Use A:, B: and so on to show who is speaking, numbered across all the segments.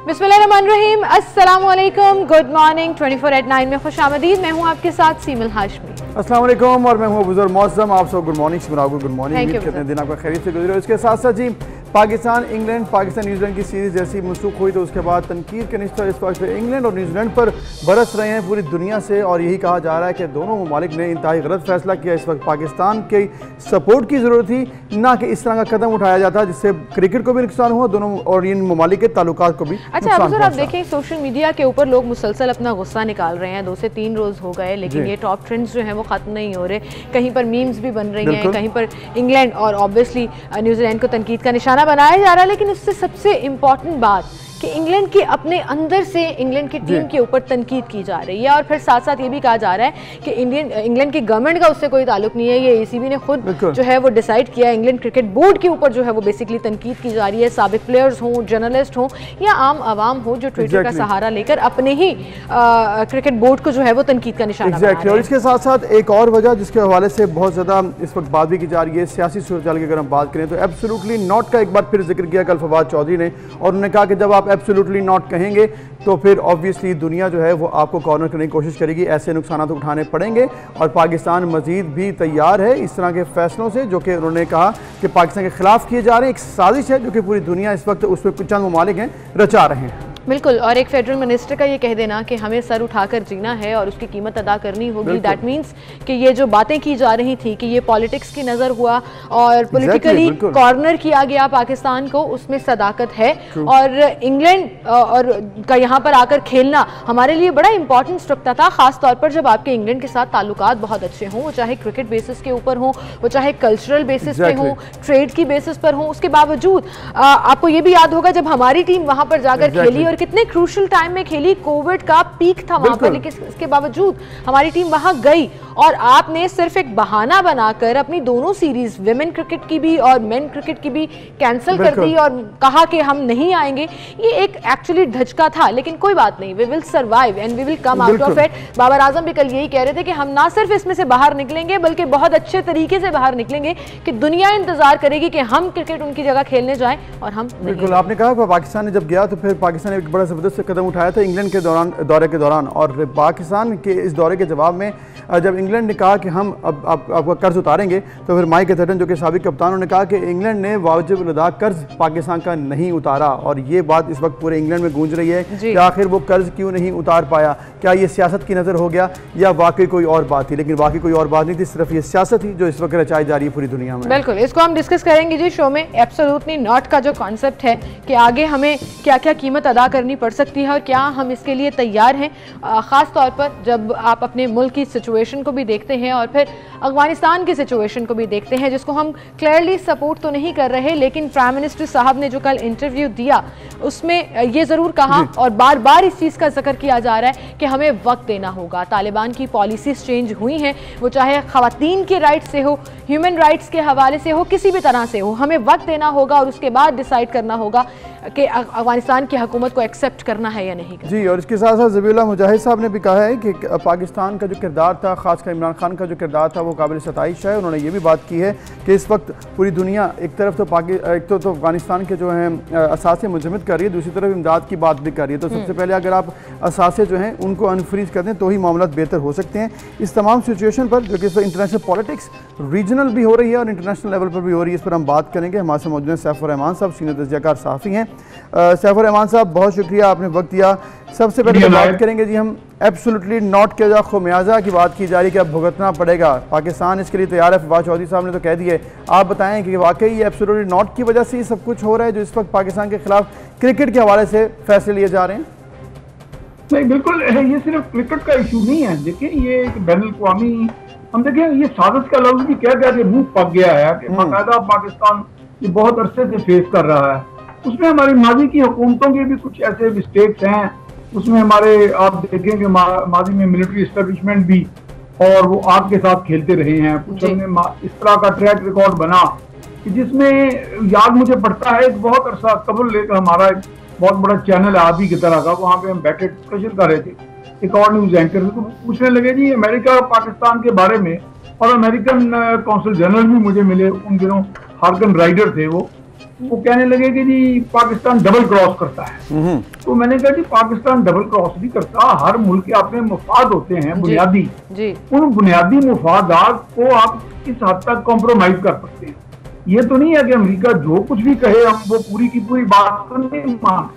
A: बिस्मिल्लाहिर्रहमानिर्रहीम, अस्सलामुअलैकुम, good morning. 24/9 में खुशामदीद। मैं हूँ आपके साथ सीमल हाशमी।
B: अस्सलाम वालेकुम और मैं हूँ बुजुर्ग मौसम। आप सब गुड मॉर्निंग सुनाओ। Good morning. कितने दिन आपका खैरियत से गुजरे। इसके साथ साथ जी पाकिस्तान इंग्लैंड, पाकिस्तान न्यूजीलैंड की सीरीज जैसी मनसूख हुई तो उसके बाद तनकीद के निश्तर इस वक्त इंग्लैंड और न्यूजीलैंड पर बरस रहे हैं पूरी दुनिया से, और यही कहा जा रहा है कि दोनों ममालिक ने इंतहाई गलत फैसला किया। इस वक्त पाकिस्तान के सपोर्ट की ज़रूरत थी, ना कि इस तरह का कदम उठाया जाता जिससे क्रिकेट को भी नुकसान हुआ, दोनों और इन ममालिक के ताल्लुकात को भी।
A: अच्छा अब आप देखें सोशल मीडिया के ऊपर लोग मुसलसल अपना गुस्सा निकाल रहे हैं। 2 से 3 रोज हो गए लेकिन ये टॉप ट्रेंड्स जो हैं वो खत्म नहीं हो रहे। कहीं पर मीम्स भी बन रही हैं, कहीं पर इंग्लैंड और ऑब्वियसली न्यूजीलैंड को तनकीद का निशाना बनाया जा रहा है। लेकिन उससे सबसे इम्पॉर्टेंट बात कि इंग्लैंड के अपने अंदर से इंग्लैंड की टीम के ऊपर तनकीद की जा रही है, और फिर साथ साथ ये भी कहा जा रहा है कि इंग्लैंड की गवर्नमेंट का उससे कोई ताल्लुक नहीं है। ये एसीबी ने खुद जो है वो डिसाइड किया है। इंग्लैंड क्रिकेट बोर्ड के ऊपर जो है वो बेसिकली तनकीद की जा रही है। साबिक प्लेयर्स हों, जर्नलिस्ट हों या आम आवाम हो जो ट्विटर का सहारा लेकर अपने ही क्रिकेट बोर्ड को जो है वो तनकीद का निशाना बना रहे हैं।
B: और इसके साथ साथ एक और वजह जिसके हवाले से बहुत ज़्यादा इस वक्त बात भी की जा रही है, सियासी सूरत की अगर हम बात करें तो एब्सोल्युटली नॉट का एक बार फिर जिक्र किया कल फवाद चौधरी ने, और उन्होंने कहा कि जब आप एब्सोल्युटली नॉट कहेंगे तो फिर ऑब्वियसली दुनिया जो है वो आपको कॉर्नर करने की कोशिश करेगी, ऐसे नुकसान तो उठाने पड़ेंगे। और पाकिस्तान मजीद भी तैयार है इस तरह के फैसलों से जो कि उन्होंने कहा कि पाकिस्तान के खिलाफ किए जा रहे हैं। एक साजिश है जो कि पूरी दुनिया इस वक्त उस पर कुछ चंद ममालिक हैं रचा रहे हैं।
A: बिल्कुल, और एक फेडरल मिनिस्टर का ये कह देना कि हमें सर उठाकर जीना है और उसकी कीमत अदा करनी होगी, दैट मींस कि ये जो बातें की जा रही थी कि ये पॉलिटिक्स की नज़र हुआ और पॉलिटिकली कॉर्नर किया गया पाकिस्तान को, उसमें सदाकत है। और इंग्लैंड और का यहाँ पर आकर खेलना हमारे लिए बड़ा इंपॉर्टेंट स्टेप था, खास तौर पर जब आपके इंग्लैंड के साथ ताल्लुकात बहुत अच्छे हों, वो चाहे क्रिकेट बेसिस के ऊपर हों, वो चाहे कल्चरल बेसिस पे हों, ट्रेड की बेसिस पर हों। उसके बावजूद आपको ये भी याद होगा जब हमारी टीम वहाँ पर जाकर खेली, कितने क्रूशल टाइम में खेली, कोविड का पीक था वहां पर, लेकिन इसके बावजूद हमारी टीम वहां गई और आपने सिर्फ एक बहाना बनाकर अपनी दोनों सीरीज विमेन क्रिकेट की भी और मेन क्रिकेट की भी कैंसिल कर दी और कहा कि हम नहीं आएंगे। ये एक एक्चुअली धचका था, लेकिन कोई बात नहीं, we will survive and we will come out of it. Babar Azam भी कल यही कह रहे थे कि हम ना सिर्फ इसमें से बाहर निकलेंगे बल्कि बहुत अच्छे तरीके से बाहर निकलेंगे कि दुनिया इंतजार करेगी कि हम क्रिकेट उनकी जगह खेलने जाएं और हम नहीं।
B: बिल्कुल, आपने कहा पाकिस्तान ने जब गया तो फिर पाकिस्तान ने एक बड़ा जबरदस्त कदम उठाया था इंग्लैंड के दौरे के दौरान, और पाकिस्तान के इस दौरे के जवाब में जब इंग्लैंड ने कहा कि हम अब आपका कर्ज उतारेंगे तो फिर माइक एथर्टन जो कि साबिक कप्तान, उन्होंने कहा कि इंग्लैंड ने वाजिब अदा कर्ज पाकिस्तान का नहीं उतारा। और ये बात इस वक्त पूरे इंग्लैंड में गूंज रही है कि आखिर वो कर्ज क्यों नहीं उतार पाया। क्या ये सियासत की नज़र हो गया या वाकई कोई और बात थी? लेकिन वाकई कोई और बात नहीं थी, सिर्फ ये सियासत थी जो इस वक्त रचाई जा रही है पूरी दुनिया में।
A: बिल्कुल, इसको हम डिस्कस करेंगे जी शो में। एब्सोल्युटली नॉट का जो कॉन्सेप्ट है कि आगे हमें क्या क्या कीमत अदा करनी पड़ सकती है और क्या हम इसके लिए तैयार हैं, ख़ास तौर पर जब आप अपने मुल्क की सिचुएशन को भी देखते हैं और फिर अफगानिस्तान की सिचुएशन को भी देखते हैं, जिसको हम क्लियरली सपोर्ट तो नहीं कर रहे, लेकिन प्राइम मिनिस्टर साहब ने जो कल इंटरव्यू दिया उसमें ये ज़रूर कहा और बार बार इस चीज़ का जिक्र किया जा रहा है कि हमें वक्त देना होगा। तालिबान की पॉलिसीज चेंज हुई हैं, वो चाहे ख़वातीन के राइट्स से हो, ह्यूमन राइट्स के हवाले से हो, किसी भी तरह से हो, हमें वक्त देना होगा और उसके बाद डिसाइड करना होगा कि अफगानिस्तान की हुकूमत को एक्सेप्ट करना है या नहीं करना।
B: जी, और इसके साथ साथ ज़बीउल्लाह मुजाहिद साहब ने भी कहा है कि पाकिस्तान का जो किरदार था, खासकर इमरान खान का जो किरदार था, वो काबिल सताइश है। उन्होंने ये भी बात की है कि इस वक्त पूरी दुनिया एक तरफ तो अफगानिस्तान के जो हैं असासे मुंजमद कर रही है, दूसरी तरफ इमदाद की बात भी कर रही है। तो सबसे पहले अगर आप असासे जो हैं उनको अनफ्रीज कर दें तो ही मामला बेहतर हो सकते हैं। इस तमाम सिचुएशन पर जो कि इस वक्त इंटरनेशनल पॉलिटिक्स रीजनल भी हो रही है और इंटरनेशनल लेवल पर भी हो रही है, इस पर हम बात करेंगे। हमारे साथ मौजूद हैं सैफुर रहमान साहब, सीनियर तजज़ियाकार सहाफ़ी हैं। सैफुर रहमान साहब, बहुत शुक्रिया, आपने वक्त दिया। सबसे पहले बात करेंगे जी हम एब्सोल्युटली नॉट के जो खुमियाजा की बात की जा रही है कि अब भुगतना पड़ेगा, पाकिस्तान इसके लिए तैयार है। फवाद चौधरी साहब ने तो कह दिए, आप बताएं कि वाकई ये एब्सोल्युटली नॉट की वजह से ये सब कुछ हो रहा है जो इस वक्त पाकिस्तान के खिलाफ क्रिकेट के हवाले से फैसले लिए जा रहे हैं?
C: नहीं, बिल्कुल, ये सिर्फ क्रिकेट का इशू नहीं है। देखिए, ये एक बैनुल-अक़वामी, हम देखें ये साजिश का लफ्ज भी कह के मुंह पक गया है कि बाकायदा पाकिस्तान ये बहुत अरसे से फेस कर रहा है। उसमें हमारी माजी की हुकूमतों के भी कुछ ऐसे मिस्टेक्स हैं। उसमें हमारे आप देखेंगे माजी में मिलिट्री एस्टेब्लिशमेंट भी और वो आग के साथ खेलते रहे हैं। कुछ हमने इस तरह का ट्रैक रिकॉर्ड बना कि जिसमें याद मुझे पड़ता है एक बहुत अरसा कबल लेकर हमारा एक बहुत बड़ा चैनल है आदि की तरह का, वहाँ पे हम बैठे डिस्कशन कर रहे थे एक और न्यूज एंकर तो पूछने लगे जी अमेरिका पाकिस्तान के बारे में, और अमेरिकन कौंसल जनरल भी मुझे मिले उन दिनों, हार्गन राइडर थे वो, वो कहने लगे कि जी पाकिस्तान डबल क्रॉस करता है। तो मैंने कहा जी पाकिस्तान डबल क्रॉस नहीं करता, हर मुल्क के अपने मुफाद होते हैं बुनियादी, उन बुनियादी मुफादात को आप किस हद तक कॉम्प्रोमाइज कर सकते हैं। ये तो नहीं है कि अमेरिका जो कुछ भी कहे हम वो पूरी की पूरी बात तो नहीं मान।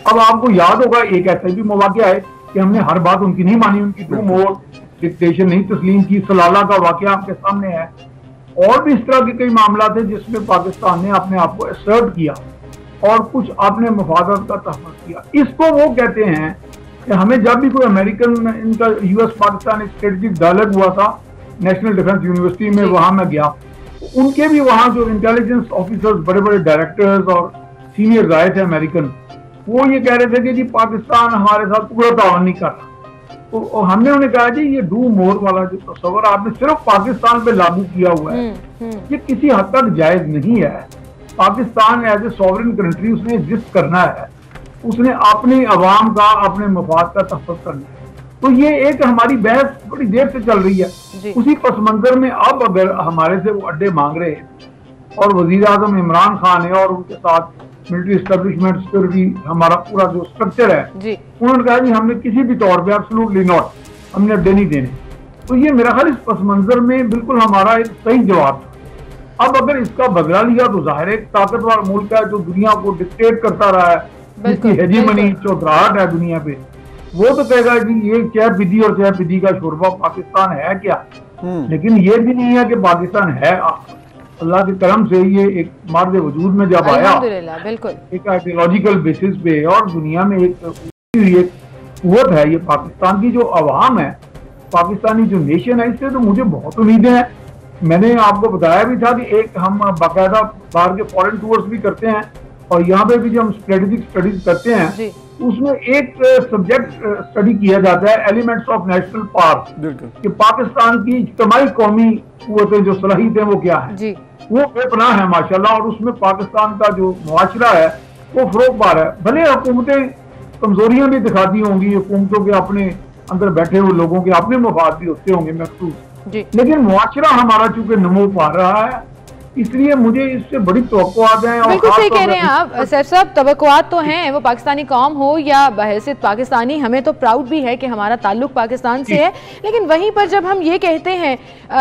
C: अब आपको याद होगा एक ऐसा भी मौका है कि हमने हर बात उनकी नहीं मानी, उनकी टू मोर डिक्टेशन नहीं तस्लीम की। सलाला का वाकया आपके सामने है, और भी इस तरह के कई मामला थे जिसमें पाकिस्तान ने अपने आप को असर्ट किया और कुछ अपने मफादत का तहफ़्फ़ुज़ किया। इसको वो कहते हैं कि हमें जब भी कोई अमेरिकन इनका यूएस पाकिस्तान स्ट्रेटेजिक डायलॉग हुआ था नेशनल डिफेंस यूनिवर्सिटी में, वहां मैं गया, उनके भी वहां जो इंटेलिजेंस ऑफिसर्स बड़े बड़े डायरेक्टर्स और सीनियर आए थे अमेरिकन, वो ये कह रहे थे कि जी पाकिस्तान हमारे साथ पूरा तावन नहीं कर रहा। तो हमने उन्हें कहा जी ये डू मोर वाला जो तस्वर आपने सिर्फ पाकिस्तान पे लागू किया हुआ है, ये किसी हद तक जायज नहीं है। Pakistan as a sovereign country उसने एग्जिस्ट करना है, उसने अपने अवाम का अपने मफाद का तहफ़्फ़ुज़ करना है। तो ये एक हमारी बहस बड़ी देर से चल रही है। उसी पस मंजर में अब अगर हमारे से वो अड्डे मांग रहे हैं और वजीर आज़म इमरान खान है और उनके साथ मिलिट्री एस्टेब्लिशमेंट्स पर भी हमारा पूरा जो स्ट्रक्चर है, उन्होंने कहा जी हमने किसी भी तौर पे एब्सोल्युटली नॉट, हमने अड्डे नहीं देने। तो ये मेरा ख्याल इस पस मंजर में बिल्कुल हमारा एक सही जवाब था। अब अगर इसका बदला लिया तो जाहिर एक ताकतवर मुल्क है जो दुनिया को डिक्टेट करता रहा है, जिसकी हेजीमनी चौधराहट है दुनिया पे, वो तो कहेगा जी ये चाय पीदी और चाय पीदी का शोरबा पाकिस्तान है क्या। लेकिन ये भी नहीं है कि पाकिस्तान है, अल्लाह के करम से ये एक मर्द वजूद में जब आया
A: बिल्कुल
C: एक आइडियोलॉजिकल बेसिस पे और दुनिया में एक कुव्वत है। ये पाकिस्तान की जो अवाम है, पाकिस्तानी जो नेशन है, इससे तो मुझे बहुत उम्मीदें हैं। मैंने आपको बताया भी था कि एक हम बाकायदा बाहर के फॉरेन टूर्स भी करते हैं और यहाँ पे भी जो हम स्ट्रेटेजिक स्टडीज करते हैं उसमें एक सब्जेक्ट स्टडी किया जाता है एलिमेंट्स ऑफ नेशनल पार्क, कि पाकिस्तान की इज्तिमाई कौमी कुव्वतें जो सलाहियतें वो क्या है, वो बेपनाह है माशाल्लाह। और उसमें पाकिस्तान का जो मुआशरा है वो फरोग पा रहा है। भले हुकूमतें कमजोरियां भी दिखाती होंगी, हुकूमतों के अपने अंदर बैठे हुए लोगों के अपने मफाद भी होते होंगे महसूस, लेकिन मुआशरा हमारा चूंकि नमो पा रहा है, इसलिए मुझे इससे बड़ी तवक्कुआत हैं।
A: बिल्कुल सही कह रहे हैं आप सैफ साहब, तवक्कुआत तो हैं, वो पाकिस्तानी कौम हो या बहैसियत पाकिस्तानी, हमें तो प्राउड भी है कि हमारा ताल्लुक पाकिस्तान से है। लेकिन वहीं पर जब हम ये कहते हैं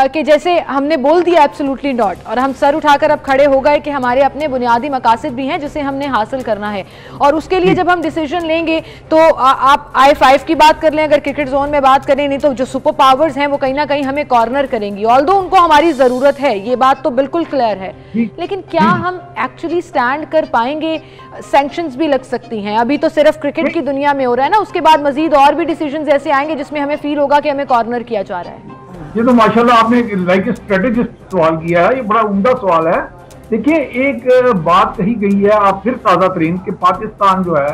A: कि जैसे हमने बोल दिया एब्सोल्युटली नॉट, और हम सर उठाकर अब खड़े हो गए कि हमारे अपने बुनियादी मकासद भी हैं जिसे हमने हासिल करना है, और उसके लिए जब हम डिसीजन लेंगे तो आप I-5 की बात कर लें, अगर क्रिकेट जोन में बात करें, नहीं तो जो सुपर पावर्स हैं वो कहीं ना कहीं हमें कॉर्नर करेंगी, ऑल्दो उनको हमारी जरूरत है, ये बात तो बिल्कुल है। लेकिन क्या हम एक्चुअली स्टैंड कर पाएंगे? सैंक्शंस भी लग सकती हैं, अभी तो सिर्फ क्रिकेट की दुनिया में हो रहा है ना, उसके बाद मजीद और भी डिसीजंस ऐसे आएंगे जिसमें हमें फील होगा कि हमें कॉर्नर किया जा रहा है।
C: ये तो माशाल्लाह आपने लाइक स्ट्रेटेजिस्ट सवाल किया है, ये बड़ा उम्दा सवाल है। देखिए एक बात कही गई है, आप फिर ताज़ा तरीन, कि पाकिस्तान जो है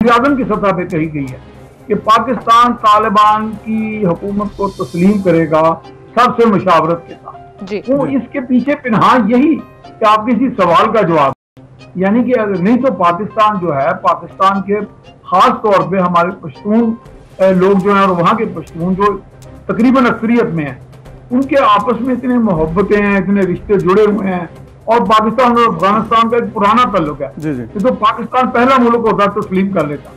C: आज़म की सतह पे कही गई है कि पाकिस्तान तालिबान की हुकूमत को तस्लीम करेगा सबसे मुशावरत के साथ। वो इसके पीछे पिनहान यही कि आप किसी सवाल का जवाब, यानी कि अगर नहीं तो पाकिस्तान जो है, पाकिस्तान के खास तौर पे हमारे पश्तून लोग जो हैं और वहाँ के पश्तून जो तकरीबन अक्सरियत में हैं, उनके आपस में इतने मोहब्बतें हैं, इतने रिश्ते जुड़े हुए हैं, और पाकिस्तान और अफगानिस्तान का एक पुराना ताल्लुक है। तो पाकिस्तान पहला मुल्क होता तस्लीम कर लेता,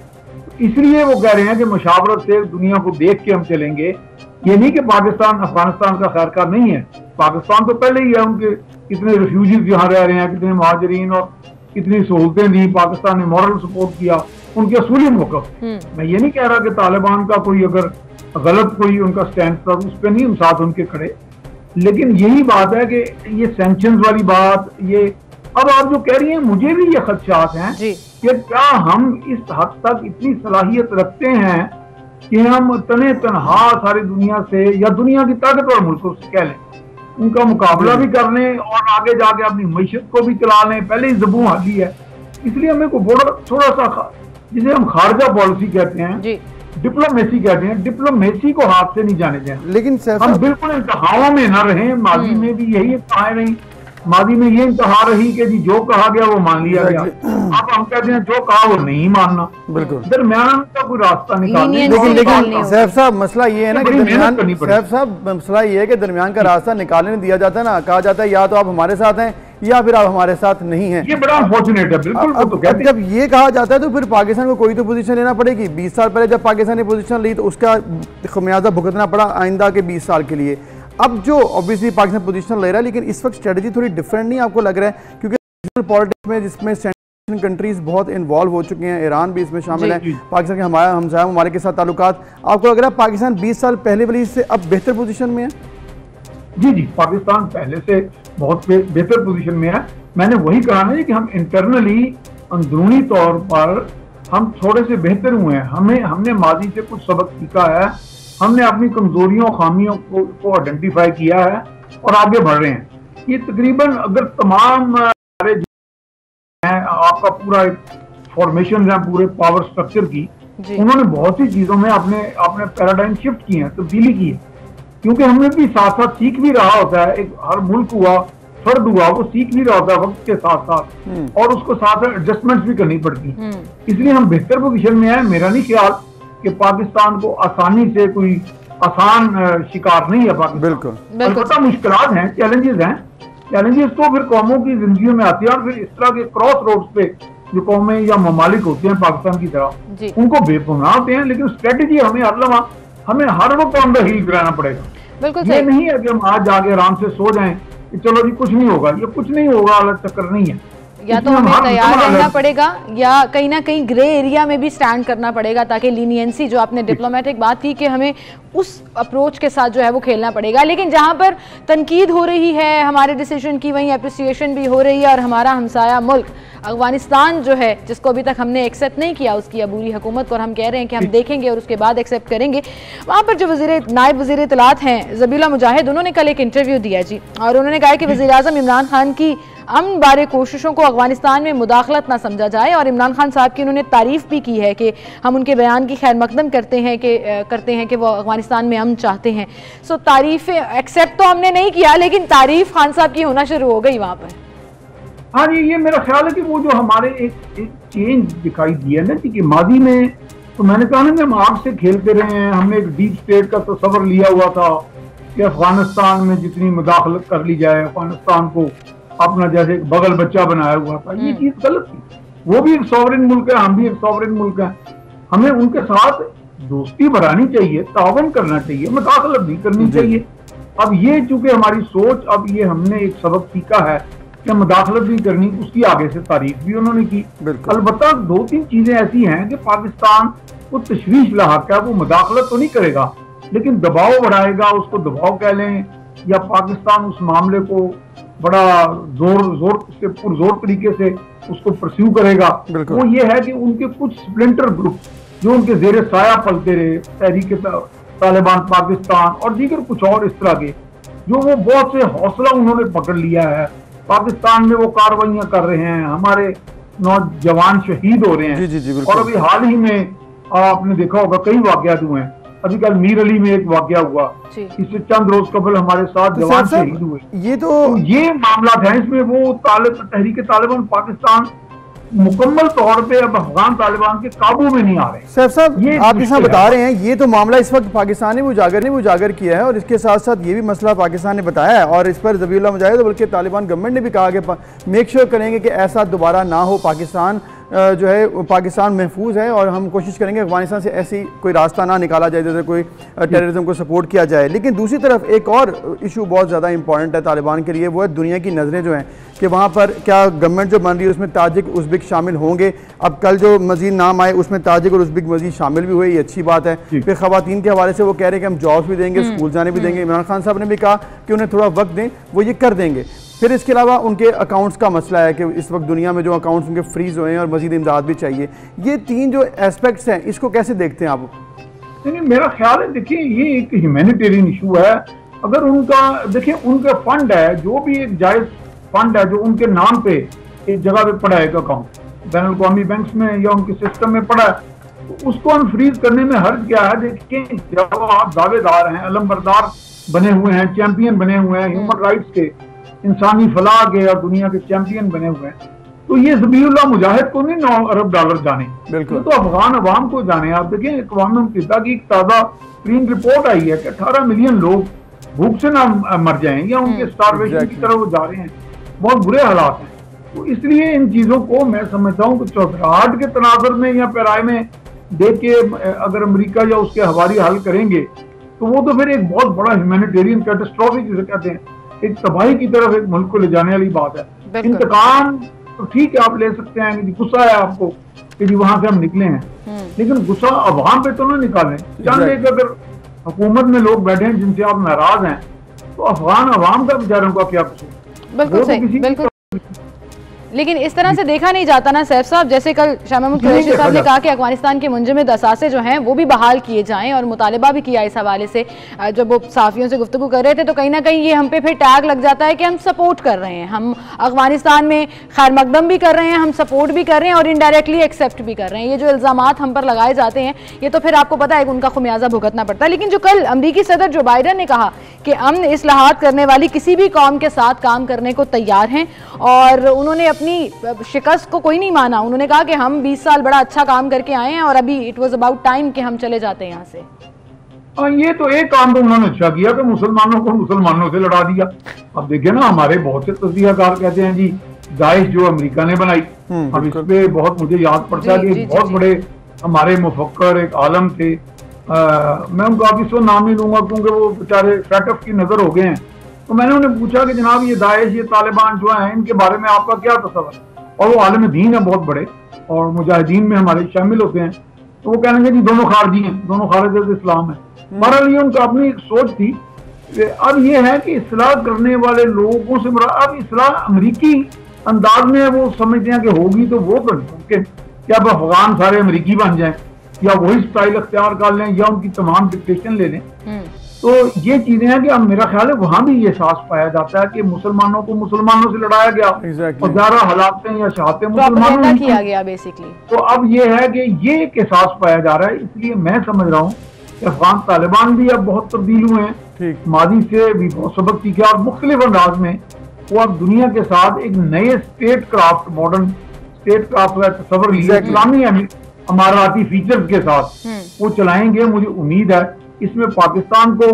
C: इसलिए वो कह रहे हैं कि मुशावरत से दुनिया को देख के हम चलेंगे। ये नहीं कि पाकिस्तान अफगानिस्तान का खैरकार नहीं है, पाकिस्तान तो पहले ही है, उनके कितने रिफ्यूजीज यहाँ रह रहे हैं, कितने महाजरीन, और कितनी सहूलतें दी, पाकिस्तान ने मॉरल सपोर्ट किया, उनके असूली मौक़िफ़। मैं ये नहीं कह रहा कि तालिबान का कोई अगर गलत कोई उनका स्टैंड था उस पर नहीं हम साथ उनके खड़े, लेकिन यही बात है कि ये सैंक्शंस वाली बात, ये अब आप जो कह रही हैं, मुझे भी ये खदशात हैं कि क्या हम इस हद तक इतनी सलाहियत रखते हैं कि हम तने तनहा सारी दुनिया से या दुनिया की ताकतवर मुल्कों से कह लें, उनका मुकाबला भी कर लें और आगे जाके अपनी मईशत को भी चला लें। पहले ही ज़बूं हाली है, इसलिए हमें को थोड़ा सा जिसे हम खारजा पॉलिसी कहते हैं, डिप्लोमेसी कहते हैं, डिप्लोमेसी को हाथ से नहीं जाने दें।
B: लेकिन
C: हम बिल्कुल इंतहाओं में न रहें, माजी में भी यही इंतहाएं रही, माजी में ये इंतहा रही कि जी जो कहा गया वो मान लिया गया, अब हम कहते हैं जो कहा वो नहीं मानना, बिल्कुल दरमियान का कोई रास्ता निकालने।
B: लेकिन सैफ साहब मसला ये है ना कि सैफ साहब मसला ये है कि दरमियान का रास्ता निकालने नहीं दिया जाता ना, कहा जाता है या तो आप हमारे साथ हैं या फिर आप हमारे साथ नहीं हैं।
C: ये बड़ा अनफॉर्चुनेट है, बिल्कुल।
B: अब जब ये कहा जाता है तो फिर पाकिस्तान को कोई तो पोजीशन लेना पड़ेगी। 20 साल पहले जब पाकिस्तान ने पोजीशन ली तो उसका खमियाजा भुगतना पड़ा आइंदा के 20 साल के लिए। अब जो ऑब्वियसली पाकिस्तान पोजीशन ले रहा है, लेकिन इस वक्त स्ट्रेटजी थोड़ी डिफरेंट नहीं आपको लग रहा है? क्योंकि पॉलिटिक्स में जिसमें कंट्रीज बहुत इन्वॉल्व हो चुके हैं, ईरान भी इसमें शामिल है, पाकिस्तान के हमसाया ममालिक के साथ ताल्लुकात, आपको लग रहा है पाकिस्तान 20 साल पहले वाली से अब बेहतर पोजीशन में है?
C: जी, पाकिस्तान पहले से बहुत बेहतर पोजीशन में है। मैंने वही कहा ना कि हम इंटरनली अंदरूनी तौर पर हम थोड़े से बेहतर हुए हैं। हमने माजी से कुछ सबक सीखा है, हमने अपनी कमजोरियों खामियों को आइडेंटिफाई किया है और आगे बढ़ रहे हैं। ये तकरीबन अगर तमाम आपका पूरा एक फॉर्मेशन है पूरे पावर स्ट्रक्चर की, उन्होंने बहुत सी चीजों में अपने पैराडाइम शिफ्ट किए हैं, तब्दीली की है। क्योंकि हमने भी साथ साथ सीख भी रहा होता है, एक हर मुल्क हुआ, फर्द हुआ, वो सीख भी रहा होता है वक्त के साथ साथ, और उसको साथ एडजस्टमेंट भी करनी पड़ती है। इसलिए हम बेहतर पोजीशन में है। मेरा नहीं ख्याल कि पाकिस्तान को आसानी से कोई आसान शिकार नहीं है पाकिस्तान।
B: बिल्कुल
C: अलबत्ता मुश्किलात हैं, चैलेंजेस हैं। चैलेंजेस तो फिर कौमों की जिंदगी में आती है, और फिर इस तरह के क्रॉस रोड्स पे जो कौमें या ममालिक होते हैं पाकिस्तान की तरह, उनको बेपनाह होते हैं। लेकिन स्ट्रेटेजी हमें हर वक्त ऑन द हील कराना पड़ेगा।
A: बिल्कुल
C: ये नहीं है कि हम आज जाके आराम से सो जाएं कि चलो जी कुछ नहीं होगा, ये कुछ नहीं होगा वाला चक्कर नहीं है।
A: या तो हमें तैयार रहना पड़ेगा या कहीं ना कहीं ग्रे एरिया में भी स्टैंड करना पड़ेगा, ताकि लीनियंसी जो आपने डिप्लोमेटिक बात की कि हमें उस अप्रोच के साथ जो है वो खेलना पड़ेगा। लेकिन जहां पर तनकीद हो रही है हमारे डिसीजन की, वहीं अप्रिसिएशन भी हो रही है। और हमारा हमसाया मुल्क अफगानिस्तान जो है, जिसको अभी तक हमने एक्सेप्ट नहीं किया उसकी अबूरी हुकूमत, और हम कह रहे हैं कि हम देखेंगे और उसके बाद एक्सेप्ट करेंगे, वहाँ पर जो नायब वज़ीर इत्तलात हैं ज़बीउल्लाह मुजाहिद, उन्होंने कल एक इंटरव्यू दिया जी, और उन्होंने कहा कि वज़ीर आज़म इमरान खान की अमन बारे कोशिशों को अफगानिस्तान में मुदाखलत ना समझा जाए। और इमरान खान साहब की उन्होंने तारीफ भी की है कि हम उनके बयान की खैर मकदम करते हैं कि वो अफगानिस्तान में अमन चाहते हैं। सो तारीफ एक्सेप्ट तो हमने नहीं किया, लेकिन तारीफ खान साहब की होना शुरू हो गई वहाँ पर।
C: हाँ जी, ये मेरा ख्याल है कि वो जो हमारे एक चेंज दिखाई दिया ना कि माजी में, तो मैंने कहा ना कि हम आग से खेलते रहे हैं। हमने एक डीप स्टेट का तस्वर लिया हुआ था कि अफगानिस्तान में जितनी मुदाखलत कर ली जाए, अफगानिस्तान को अपना जैसे एक बगल बच्चा बनाया हुआ था। ये चीज गलत थी। वो भी एक सॉवरेन मुल्क है, हम भी एक सॉवरेन मुल्क है। हमें उनके साथ दोस्ती बढ़ानी चाहिए, तावन करना चाहिए, मुदाखलत नहीं करनी चाहिए। अब ये चूंकि हमारी सोच, अब ये हमने एक सबक सीखा है कि मुदाखलत नहीं करनी, उसकी आगे से तारीफ भी उन्होंने की। अलबत्ता 2-3 चीजें ऐसी हैं कि पाकिस्तान को तशवीश लाहक है, वो मुदाखलत तो नहीं करेगा लेकिन दबाव बढ़ाएगा, उसको दबाव कह लें, या पाकिस्तान उस मामले को बड़ा पुरजोर तरीके से उसको परस्यू करेगा। वो ये है कि उनके कुछ स्प्लिंटर ग्रुप जो उनके जेर साया पलते रहे, तहरीक तालिबान पाकिस्तान और दीगर कुछ और इस तरह के, जो वो बहुत से हौसला उन्होंने पकड़ लिया है। पाकिस्तान में वो कार्रवाइयां कर रहे हैं, हमारे नौजवान शहीद हो रहे हैं। जी, और अभी हाल ही में आपने देखा होगा कई वाकयात हुए हैं। अभी कल मीर अली में एक वाकया हुआ, इससे चंद रोज कबल हमारे साथ जवान शहीद हुए। ये मामला है, इसमें वो तहरीक तालिबान पाकिस्तान मुकम्मल तौर पे अब अफगान तालिबान के काबू में नहीं आ रहे।
B: सैफ साहब, आप इस बता रहे हैं ये तो मामला इस वक्त पाकिस्तान ने उजागर किया है, और इसके साथ साथ ये भी मसला पाकिस्तान ने बताया है, और इस पर ज़बीउल्लाह मुजाहिद बल्कि तालिबान गवर्नमेंट ने भी कहा कि मेक श्योर करेंगे कि ऐसा दोबारा ना हो। पाकिस्तान जो है पाकिस्तान महफूज है, और हम कोशिश करेंगे अफगानिस्तान से ऐसी कोई रास्ता ना निकाला जाए जैसे कोई टेररिज्म को सपोर्ट किया जाए। लेकिन दूसरी तरफ एक और इशू बहुत ज़्यादा इंपॉर्टेंट है तालिबान के लिए, वो है दुनिया की नज़रें जो हैं कि वहाँ पर क्या गवर्नमेंट जो बन रही है उसमें ताजिक उज़्बेक शामिल होंगे। अब कल जो मज़ीद नाम आए उसमें ताजिक और उज़्बेक मज़ीद शामिल भी हुए, ये अच्छी बात है। फिर ख़वातीन के हवाले से वो कह रहे हैं कि हम जॉब्स भी देंगे, स्कूल जाने भी देंगे। इमरान खान साहब ने भी कहा कि उन्हें थोड़ा वक्त दें, वो ये कर देंगे। फिर इसके अलावा उनके अकाउंट्स का मसला है कि इस वक्त दुनिया में जो अकाउंट्स उनके फ्रीज हुए हैं और मज़ीद इमदाद भी चाहिए। ये 3 जो एस्पेक्ट्स हैं, इसको कैसे देखते हैं आप?
C: नहीं, मेरा ख्याल है, देखिए ये एक ह्यूमैनिटेरियन इशू है। अगर उनका देखिए उनका फंड है, जो भी एक जायज फंड है जो उनके नाम पे एक जगह पे पड़ा है, एक अकाउंट बैनुल-अक़वामी बैंक्स में या उनके सिस्टम में पड़ा है, तो उसको हम फ्रीज करने में हर्ज क्या है? देखिए जब आप दावेदार हैं, अलमबरदार बने हुए हैं, चैंपियन बने हुए हैं ह्यूमन राइट्स के, इंसानी फलाह के और दुनिया के चैंपियन बने हुए हैं, तो ये ज़बीउल्लाह मुजाहिद को नहीं 9 अरब डॉलर जाने, ये तो अफगान अवाम को जाने। आप देखिए अक़वाम मुत्तहिदा की एक ताज़ा तरीन रिपोर्ट आई है कि 18 मिलियन लोग भूख से ना मर जाएं या उनके स्टारवेशन की तरफ वो जा रहे हैं। बहुत बुरे हालात हैं। तो इसलिए इन चीजों को मैं समझता हूँ कि चौधराहट के तनाजुर में या पैराए में देख के अगर अमेरिका या उसके हवारी हल करेंगे तो वो तो फिर एक बहुत बड़ा ह्यूमैनिटेरियन कैटास्ट्रॉफी जिसे कहते हैं, एक तबाही की तरफ एक मुल्क को ले जाने वाली बात है। इंतकाम तो ठीक है आप ले सकते हैं कि गुस्सा है आपको कि जी वहां से हम निकले हैं, लेकिन गुस्सा अवाम पे तो ना निकालें। जान लें कि अगर हुकूमत में लोग बैठे हैं जिनसे आप नाराज हैं तो अफगान अवाम का बेचारों का क्या कसूर?
A: बिल्कुल सही, बिल्कुल। लेकिन इस तरह से देखा नहीं जाता ना सैफ साहब, जैसे कल शाह महमूद कुरैशी साहब ने कहा कि अफगानिस्तान के मुंजमद असासे जो हैं वो भी बहाल किए जाएं और मुतालबा भी किया इस हवाले से। जब वो सहाफ़ियों से गुफ्तगू कर रहे थे तो कहीं ना कहीं ये हम पे फिर टैग लग जाता है कि हम सपोर्ट कर रहे हैं, हम अफगानिस्तान में खैर मकदम भी कर रहे हैं, हम सपोर्ट भी कर रहे हैं और इनडायरेक्टली एक्सेप्ट भी कर रहे हैं। ये जो इल्ज़ामात हम पर लगाए जाते हैं ये तो फिर आपको पता है उनका खुमियाजा भुगतना पड़ता है। लेकिन जो कल अमरीकी सदर जो बाइडन ने कहा कि अमन इस्लाहात करने वाली किसी भी कौम के साथ काम करने को तैयार हैं और उन्होंने अपनी शिकस्त को कोई नहीं माना। उन्होंने कहा कि हम 20 साल बड़ा अच्छा काम करके आए हैं और अभी इट वाज अबाउट टाइम कि हम चले जाते हैं यहाँ से।
C: ये तो एक काम तो उन्होंने अच्छा किया कि मुसलमानों को मुसलमानों से लड़ा दिया। अब देखिए ना, हमारे बहुत से तज्जियाकार कहते हैं जी दाइश जो अमेरिका ने बनाई। अब इस पे बहुत मुझे याद पड़ता है कि बहुत बड़े हमारे मुफक्कर एक आलम थे, मैं उनको आप इसको नाम नहीं लूंगा क्योंकि वो बेचारे फैटअप की नजर हो गए हैं। तो मैंने उन्हें पूछा कि जनाब ये दाइश ये तालिबान जो हैं इनके बारे में आपका क्या तस्वर है? और वो आलम दीन है बहुत बड़े और मुजाहिदीन में हमारे शामिल होते हैं। तो वो कहने जी दोनों खारजी हैं, दोनों खारिज इस्लाम है। बहरहाल ये उनका अपनी एक सोच थी। अब ये है कि इस्लाह करने वाले लोगों से अब इस्लाह अमरीकी अंदाज में वो समझते हैं कि होगी तो वो कर क्या अब अफगान सारे अमरीकी बन जाएं या वही स्टाइल अख्तियार कर लें या उनकी तमाम डिक्टेशन ले लें। तो ये चीजें हैं कि अब मेरा ख्याल है वहां भी ये एहसास पाया जाता है कि मुसलमानों को मुसलमानों से लड़ाया गया और ज्यादा हलाकतें या शहादतें मुसलमानों
A: ने किया गया बेसिकली।
C: तो अब ये है कि ये एक एहसास पाया जा रहा है। इसलिए मैं समझ रहा हूँ कि अफगान तालिबान भी अब बहुत तब्दील हुए हैं, माजी से भी बहुत सबक सीखे और मुख्तलिफ अंदाज में वो अब दुनिया के साथ एक नए state craft modern state craft का तस्वर इस्लामी अमाराती फीचर्स के साथ वो चलाएंगे। मुझे उम्मीद है इसमें पाकिस्तान को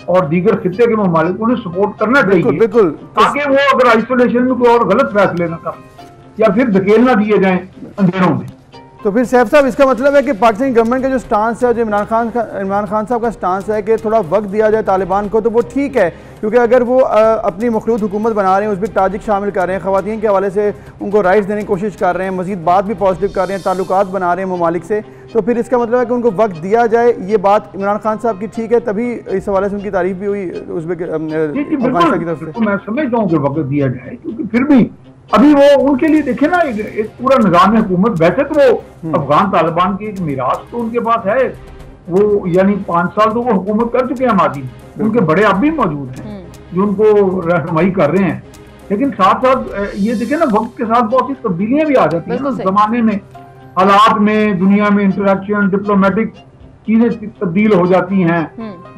C: और दीगर खित्ते के ममालिक उन्हें सपोर्ट करना चाहिए ताकि वो अगर आइसोलेशन में कोई और गलत फैसले न कर या फिर धकेल ना दिए जाएं अंधेरों में।
B: तो फिर सैफ साहब इसका मतलब है कि पाकिस्तानी गवर्नमेंट का जो स्टांस है, जो इमरान खान साहब का स्टांस है कि थोड़ा वक्त दिया जाए तालिबान को, तो वो ठीक है क्योंकि अगर वो अपनी मखलूत हुकूमत बना रहे हैं, उसमें ताजिक शामिल कर रहे हैं, ख़वातीन के हवाले से उनको राइट्स देने की कोशिश कर रहे हैं, मज़ीद बात भी पॉजिटिव कर रहे हैं, ताल्लुकात बना रहे हैं ममालिक से, तो फिर इसका मतलब है कि उनको वक्त दिया जाए। ये बात इमरान खान साहब की ठीक है, तभी इस हवाले से उनकी तारीफ भी हुई अफगानिस्तान की तरफ से।
C: मैं समझता हूँ कि वक्त दिया जाए क्योंकि फिर भी अभी वो उनके लिए देखे ना एक पूरा निज़ाम हुकूमत। वैसे तो वो अफगान तालिबान की एक मीरास तो उनके पास है, वो यानी 5 साल तो वो हुकूमत कर चुके हैं मादी, उनके बड़े अब भी मौजूद हैं जो उनको रहनुमाई कर रहे हैं। लेकिन साथ साथ ये देखे ना वक्त के साथ बहुत सी तब्दीलियां भी आ जाती हैं जमाने में, हालात में, दुनिया में इंटरेक्शन, डिप्लोमेटिक चीजें तब्दील हो जाती हैं।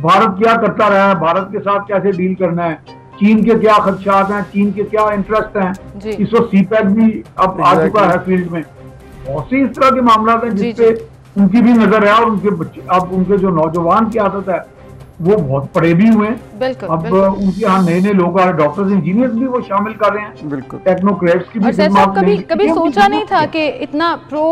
C: भारत क्या करता रहा है, भारत के साथ कैसे डील करना है, चीन के क्या खदशात हैं, चीन के क्या इंटरेस्ट हैं, इस वक्त सीपैक भी अब आ चुका है फील्ड में। बहुत सी इस तरह के मामला हैं जिसपे उनकी भी नजर है और उनके बच्चे अब उनके जो नौजवान की आदत है वो बहुत पढ़े भी हुए हैं। अब उनके यहाँ नए नए लोग आ रहे, डॉक्टर्स इंजीनियर्स भी वो शामिल कर रहे हैं, टेक्नोक्रेट्स की भी।
A: कभी सोचा नहीं था कि इतना प्रो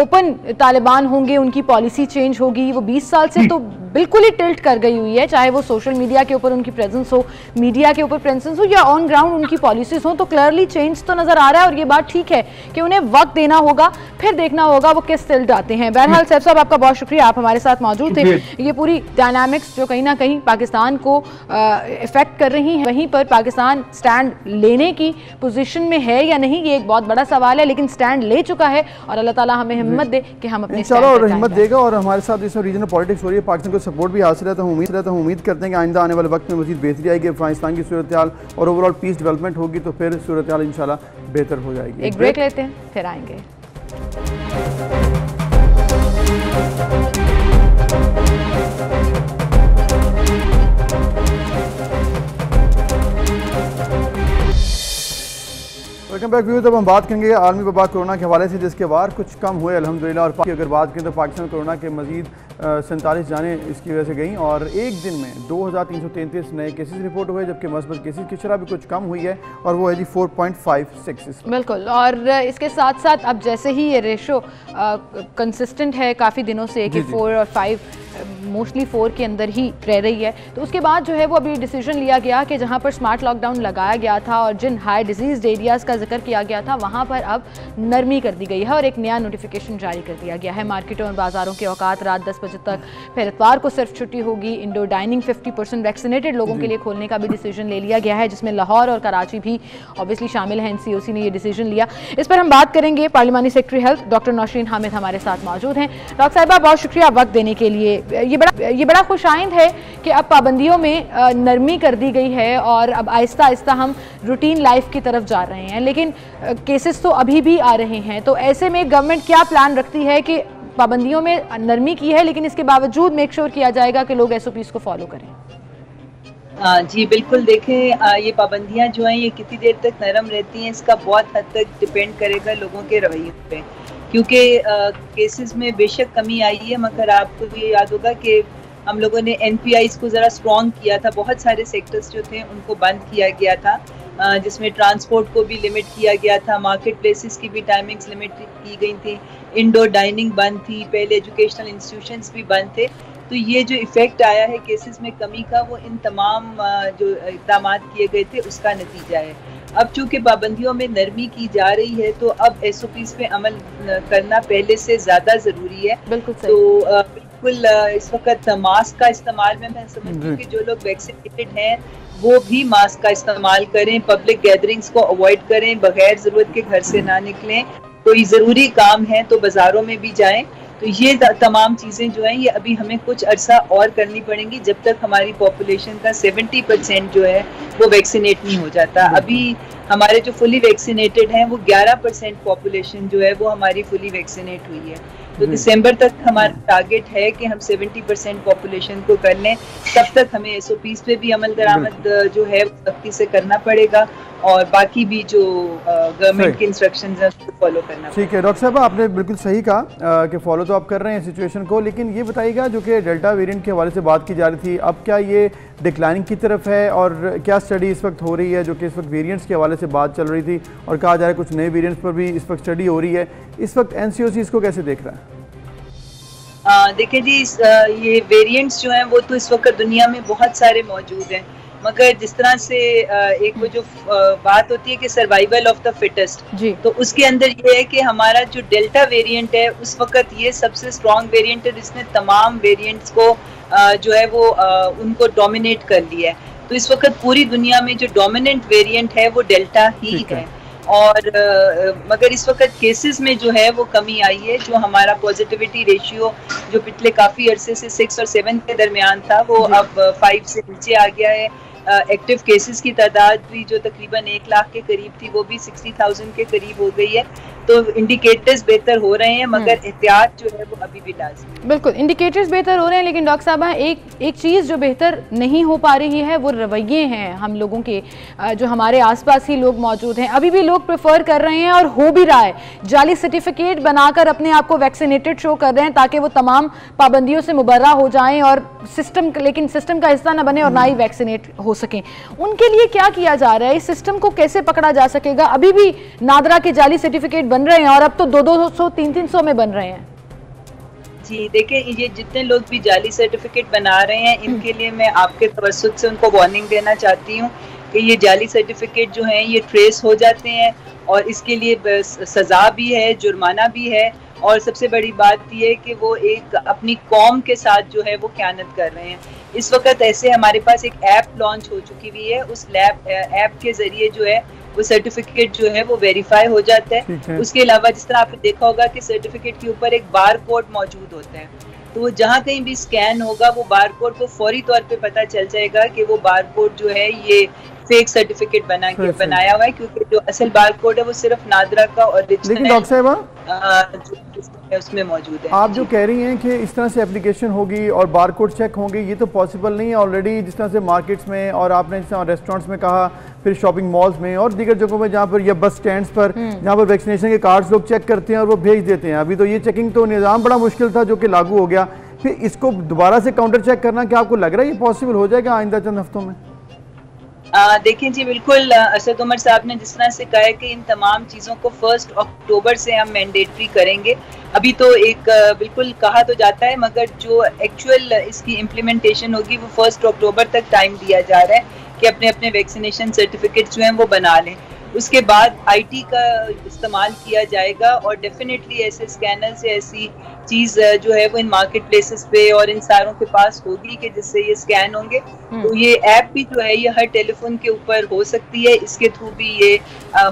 A: ओपन तालिबान होंगे, उनकी पॉलिसी चेंज होगी। वो 20 साल से तो बिल्कुल ही टिल्ट कर गई हुई है, चाहे वो सोशल मीडिया के ऊपर उनकी प्रेजेंस हो, मीडिया के ऊपर प्रेजेंस हो या ऑन ग्राउंड उनकी पॉलिसीज हो, तो क्लियरली चेंज तो नजर आ रहा है। और ये बात ठीक है कि उन्हें वक्त देना होगा, फिर देखना होगा वो किस टिल्ट आते हैं। बहरहाल सैफ साहब आपका बहुत शुक्रिया, आप हमारे साथ मौजूद थे। ये पूरी डायनामिक्स जो कहीं ना कहीं पाकिस्तान को इफेक्ट कर रही हैं, वहीं पर पाकिस्तान स्टैंड लेने की पोजीशन में है या नहीं, ये एक बहुत बड़ा सवाल है, लेकिन स्टैंड ले चुका है और अल्लाह ताला हमें हिम्मत दे कि हम अपने
B: हिम्मत देगा। और हमारे साथ इस रीजनल पॉलिटिक्स हो रही है, पाकिस्तान को सपोर्ट भी हासिल है, तो हम उम्मीद करते हैं कि आइंदा आने वाले वक्त में मज़ीद बेहतरी आएगी, अफगानिस्तान की सूरत हाल और ओवरऑल पीस डेवलपमेंट होगी, तो फिर सूरत हाल इंशाल्लाह बेहतर हो जाएगी।
A: एक ब्रेक लेते हैं, फिर आएंगे।
B: Welcome back viewers. अब हम बात करेंगे आलमी वबा कोरोना के हवाले से, जिसके वार कुछ कम हुए अल्हम्दुलिल्लाह। और अगर बात करें तो पाकिस्तान कोरोना के मजीद 47 जानें इसकी वजह से गई और एक दिन में 2333 नए केसेस रिपोर्ट हुए, जबकि मस्बत केसेस की शरह भी कुछ कम हुई है और वो है जी 4.56।
A: बिल्कुल। और इसके साथ साथ अब जैसे ही ये रेशो कंसिस्टेंट है काफ़ी दिनों से कि 4 और 5 मोस्टली 4 के अंदर ही रह रही है, तो उसके बाद जो है वो अभी डिसीजन लिया गया कि जहां पर स्मार्ट लॉकडाउन लगाया गया था और जिन हाई डिजीज एरियाज़ का जिक्र किया गया था वहां पर अब नरमी कर दी गई है और एक नया नोटिफिकेशन जारी कर दिया गया है। मार्केटों और बाजारों के औकात रात 10 बजे तक, फिर इतवार को सिर्फ छुट्टी होगी। इंडोर डाइनिंग 50% वैक्सीनेटेड लोगों के लिए खोलने का भी डिसीजन ले लिया गया है, जिसमें लाहौर और कराची भी ऑब्वियसली शामिल है। NCOC ने ये डिसीजन लिया। इस पर हम बात करेंगे। पार्लिमानी secretary health doctor Nausheen Hamid हमारे साथ मौजूद हैं। डॉक्टर साहिबा, बहुत शुक्रिया वक्त देने के लिए। ये बड़ा खुशाइंद है कि अब पाबंदियों में नरमी कर दी गई है और अब आहिस्ता आहिस्ता हम रूटीन लाइफ की तरफ जा रहे हैं, लेकिन केसेस तो अभी भी आ रहे हैं। तो ऐसे में गवर्नमेंट क्या प्लान रखती है कि पाबंदियों में नरमी की है लेकिन इसके बावजूद मेक श्योर किया जाएगा कि लोग SOPs को फॉलो करें?
D: जी बिल्कुल। देखें, ये पाबंदियां जो हैं ये कितनी देर तक नरम रहती हैं इसका बहुत हद तक डिपेंड करेगा लोगों के रवैये पे, क्योंकि केसेस में बेशक कमी आई है, मगर आपको ये याद होगा कि हम लोगों ने NPIs को ज़रा स्ट्रॉन्ग किया था। बहुत सारे सेक्टर्स जो थे उनको बंद किया गया था, जिसमें ट्रांसपोर्ट को भी लिमिट किया गया था, मार्केट प्लेसेस की भी टाइमिंग्स लिमिट की गई थी, इंडोर डाइनिंग बंद थी, पहले एजुकेशनल इंस्टीट्यूशंस भी बंद थे। तो ये जो इफ़ेक्ट आया है केसेस में कमी का, वो इन तमाम जो इक़दाम किए गए थे उसका नतीजा है। अब चूँकि पाबंदियों में नरमी की जा रही है तो अब SOPs पे अमल करना पहले से ज़्यादा ज़रूरी है।
A: बिल्कुल सही।
D: तो बिल्कुल इस वक्त मास्क का इस्तेमाल में मैं समझती हूँ कि जो लोग वैक्सीनेटेड हैं वो भी मास्क का इस्तेमाल करें, पब्लिक गैदरिंग्स को अवॉइड करें, बगैर ज़रूरत के घर से ना निकलें, कोई ज़रूरी काम है तो बाज़ारों में भी जाएं। तो ये तमाम चीज़ें जो हैं ये अभी हमें कुछ अरसा और करनी पड़ेंगी जब तक हमारी पॉपुलेशन का 70% जो है वो वैक्सीनेट नहीं हो जाता। अभी हमारे जो फुली वैक्सीनेटेड हैं वो 11% पॉपुलेशन जो है वो हमारी फुली वैक्सीनेट हुई है। तो दिसंबर तक हमारा टारगेट है कि हम 70% पॉपुलेशन को कर लें। तब तक हमें SOPs पे भी अमल दरामद जो है सख्ती से करना पड़ेगा और बाकी भी जो गवर्नमेंट के इंस्ट्रक्शंस हैं उसको फॉलो करना।
B: ठीक है डॉक्टर साहब, आपने बिल्कुल सही कहा कि फॉलो तो आप कर रहे हैं सिचुएशन को, लेकिन ये बताइएगा जो कि डेल्टा वेरिएंट के हवाले से बात की जा रही थी, अब क्या ये डिक्लाइनिंग की तरफ है और क्या स्टडी इस वक्त हो रही है जो कि इस वक्त वेरिएंट्स के हवाले से बात चल रही थी और कहा जा रहा है कुछ नए वेरिएंट्स पर भी इस वक्त स्टडी हो रही है, इस वक्त NCOC इसको कैसे देख रहा है?
D: देखिए जी, ये वेरिएंट्स जो हैं वो तो इस वक्त दुनिया में बहुत सारे मौजूद हैं, मगर जिस तरह से एक वो जो बात होती है कि सर्वाइवल ऑफ द फिटेस्ट, तो उसके अंदर ये है कि हमारा जो डेल्टा वेरिएंट है उस वक्त ये सबसे स्ट्रॉन्ग वेरिएंट है जिसने तमाम वेरिएंट्स को जो है वो उनको डोमिनेट कर लिया है। तो इस वक्त पूरी दुनिया में जो डोमिनेंट वेरिएंट है वो डेल्टा ही है। और मगर इस वक्त केसेस में जो है वो कमी आई है। जो हमारा पॉजिटिविटी रेशियो जो पिछले काफ़ी अरसे से 6 और 7 के दरमियान था वो अब 5 से नीचे आ गया है। एक्टिव केसेस की तादाद भी जो तकरीबन 1 लाख के करीब थी वो भी 60,000 के करीब हो गई है। तो इंडिकेटर्स बेहतर हो रहे हैं, मगर एहतियात जो है वो अभी भी लाज़मी है।
A: बिल्कुल, इंडिकेटर्स बेहतर हो रहे हैं, लेकिन डॉक्टर साहब एक चीज़ जो बेहतर नहीं हो पा रही है वो रवैये हैं हम लोगों के। जो हमारे आसपास ही लोग मौजूद हैं, अभी भी लोग प्रेफर कर रहे हैं और हो भी रहा है, जाली सर्टिफिकेट बनाकर अपने आप को वैक्सीनेटेड शो कर रहे हैं ताकि वो तमाम पाबंदियों से मुबर्रा हो जाएं और लेकिन सिस्टम का हिस्सा न बने और ना ही वैक्सीनेट हो सकें। उनके लिए क्या किया जा रहा है? इस सिस्टम को कैसे पकड़ा जा सकेगा? अभी भी नादरा के जाली सर्टिफिकेट बन रहे हैं और अब तो 200, 300 में बन रहे हैं।
D: जी देखिए, ये जितने लोग भी जाली सर्टिफिकेट बना रहे हैं इनके लिए मैं आपके तवज्जुह से उनको वार्निंग देना चाहती हूँ कि ये जाली सर्टिफिकेट जो हैं ये ट्रेस हो जाते हैं और इसके लिए सज़ा भी है, जुर्माना भी है। और सबसे बड़ी बात यह है कि वो एक अपनी कौम के साथ जो है वो ख़यानत कर रहे हैं। इस वक्त ऐसे हमारे पास एक ऐप लॉन्च हो चुकी हुई है, उस ऐप के ज़रिए जो है वो सर्टिफिकेट जो है वो वेरीफाई हो जाता है। उसके अलावा जिस तरह आपने देखा होगा कि सर्टिफिकेट के ऊपर एक बार कोड मौजूद होता है, तो वो जहाँ कहीं भी स्कैन होगा वो बार कोड को फौरी तौर पे पता चल जाएगा कि वो बार कोड जो है ये फेक सर्टिफिकेट बनाया हुआ है, क्योंकि जो असल बार कोड है वो सिर्फ नादरा का और उसमें मौजूद है।
B: आप जो कह रही हैं कि इस तरह से एप्लीकेशन होगी और बारकोड चेक होंगे, ये तो पॉसिबल नहीं है ऑलरेडी। जिस तरह से मार्केट्स में और आपने जिस तरह रेस्टोरेंट्स में कहा, फिर शॉपिंग मॉल्स में और दीगर जगहों में जहाँ पर या बस स्टैंड्स पर जहाँ पर वैक्सीनेशन के कार्ड्स लोग चेक करते हैं और वो भेज देते हैं। अभी तो ये चेकिंग तो निज़ाम बड़ा मुश्किल था जो कि लागू हो गया, फिर इसको दोबारा से काउंटर चेक करना, क्या आपको लग रहा है ये पॉसिबल हो जाएगा आइंदा चंद हफ्तों में?
D: देखिए जी, बिल्कुल असद उमर साहब ने जिस तरह से कहा है कि इन तमाम चीज़ों को 1 अक्टूबर से हम मैंडेटरी करेंगे। अभी तो एक बिल्कुल कहा तो जाता है, मगर जो एक्चुअल इसकी इम्प्लीमेंटेशन होगी वो 1 अक्टूबर तक टाइम दिया जा रहा है कि अपने अपने वैक्सीनेशन सर्टिफिकेट जो हैं वो बना लें। उसके बाद आईटी का इस्तेमाल किया जाएगा और डेफिनेटली ऐसे स्कैनर से ऐसी चीज़ जो है वो इन मार्केट प्लेसेस पे और इन सारों के पास होगी कि जिससे ये स्कैन होंगे। तो ये ऐप भी जो है ये हर टेलीफोन के ऊपर हो सकती है, इसके थ्रू भी ये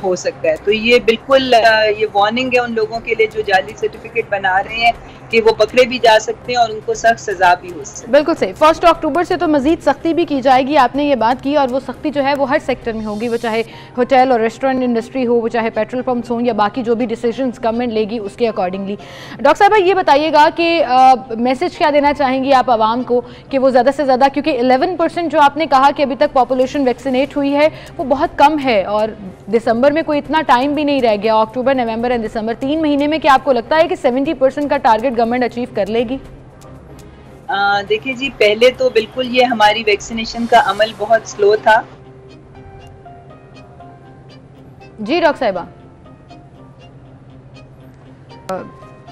D: हो सकता है। तो ये बिल्कुल ये वार्निंग है उन लोगों के लिए जो जाली सर्टिफिकेट बना रहे हैं कि वो पकड़े भी जा सकते हैं और उनको सख्त सजा भी हो सकती है।
A: बिल्कुल सही। 1 अक्टूबर से तो मजीद सख्ती भी की जाएगी, आपने ये बात की, और वो सख्ती जो है वो हर सेक्टर में होगी, वो चाहे होटल और रेस्टोरेंट इंडस्ट्री हो, वो चाहे पेट्रोल पंप्स हों, या बाकी जो भी डिसीजंस गवर्नमेंट लेगी उसके अकॉर्डिंगली। डॉक्टर साहब ये बताइएगा कि मैसेज क्या देना चाहेंगी आप आवाम को कि वो ज़्यादा से ज़्यादा, क्योंकि 11% जो आपने कहा कि अभी तक पॉपुलेशन वैक्सीनेट हुई है वो बहुत कम है और दिसंबर में कोई इतना टाइम भी नहीं रह गया, अक्टूबर, नवंबर एंड दिसंबर 3 महीने में, क्या आपको लगता है कि 70% का टारगेट गवर्नमेंट अचीव कर लेगी?
D: देखिए जी, पहले तो बिल्कुल ये हमारी वैक्सीनेशन का अमल बहुत स्लो था।
A: जी डॉक्टर साहिबा,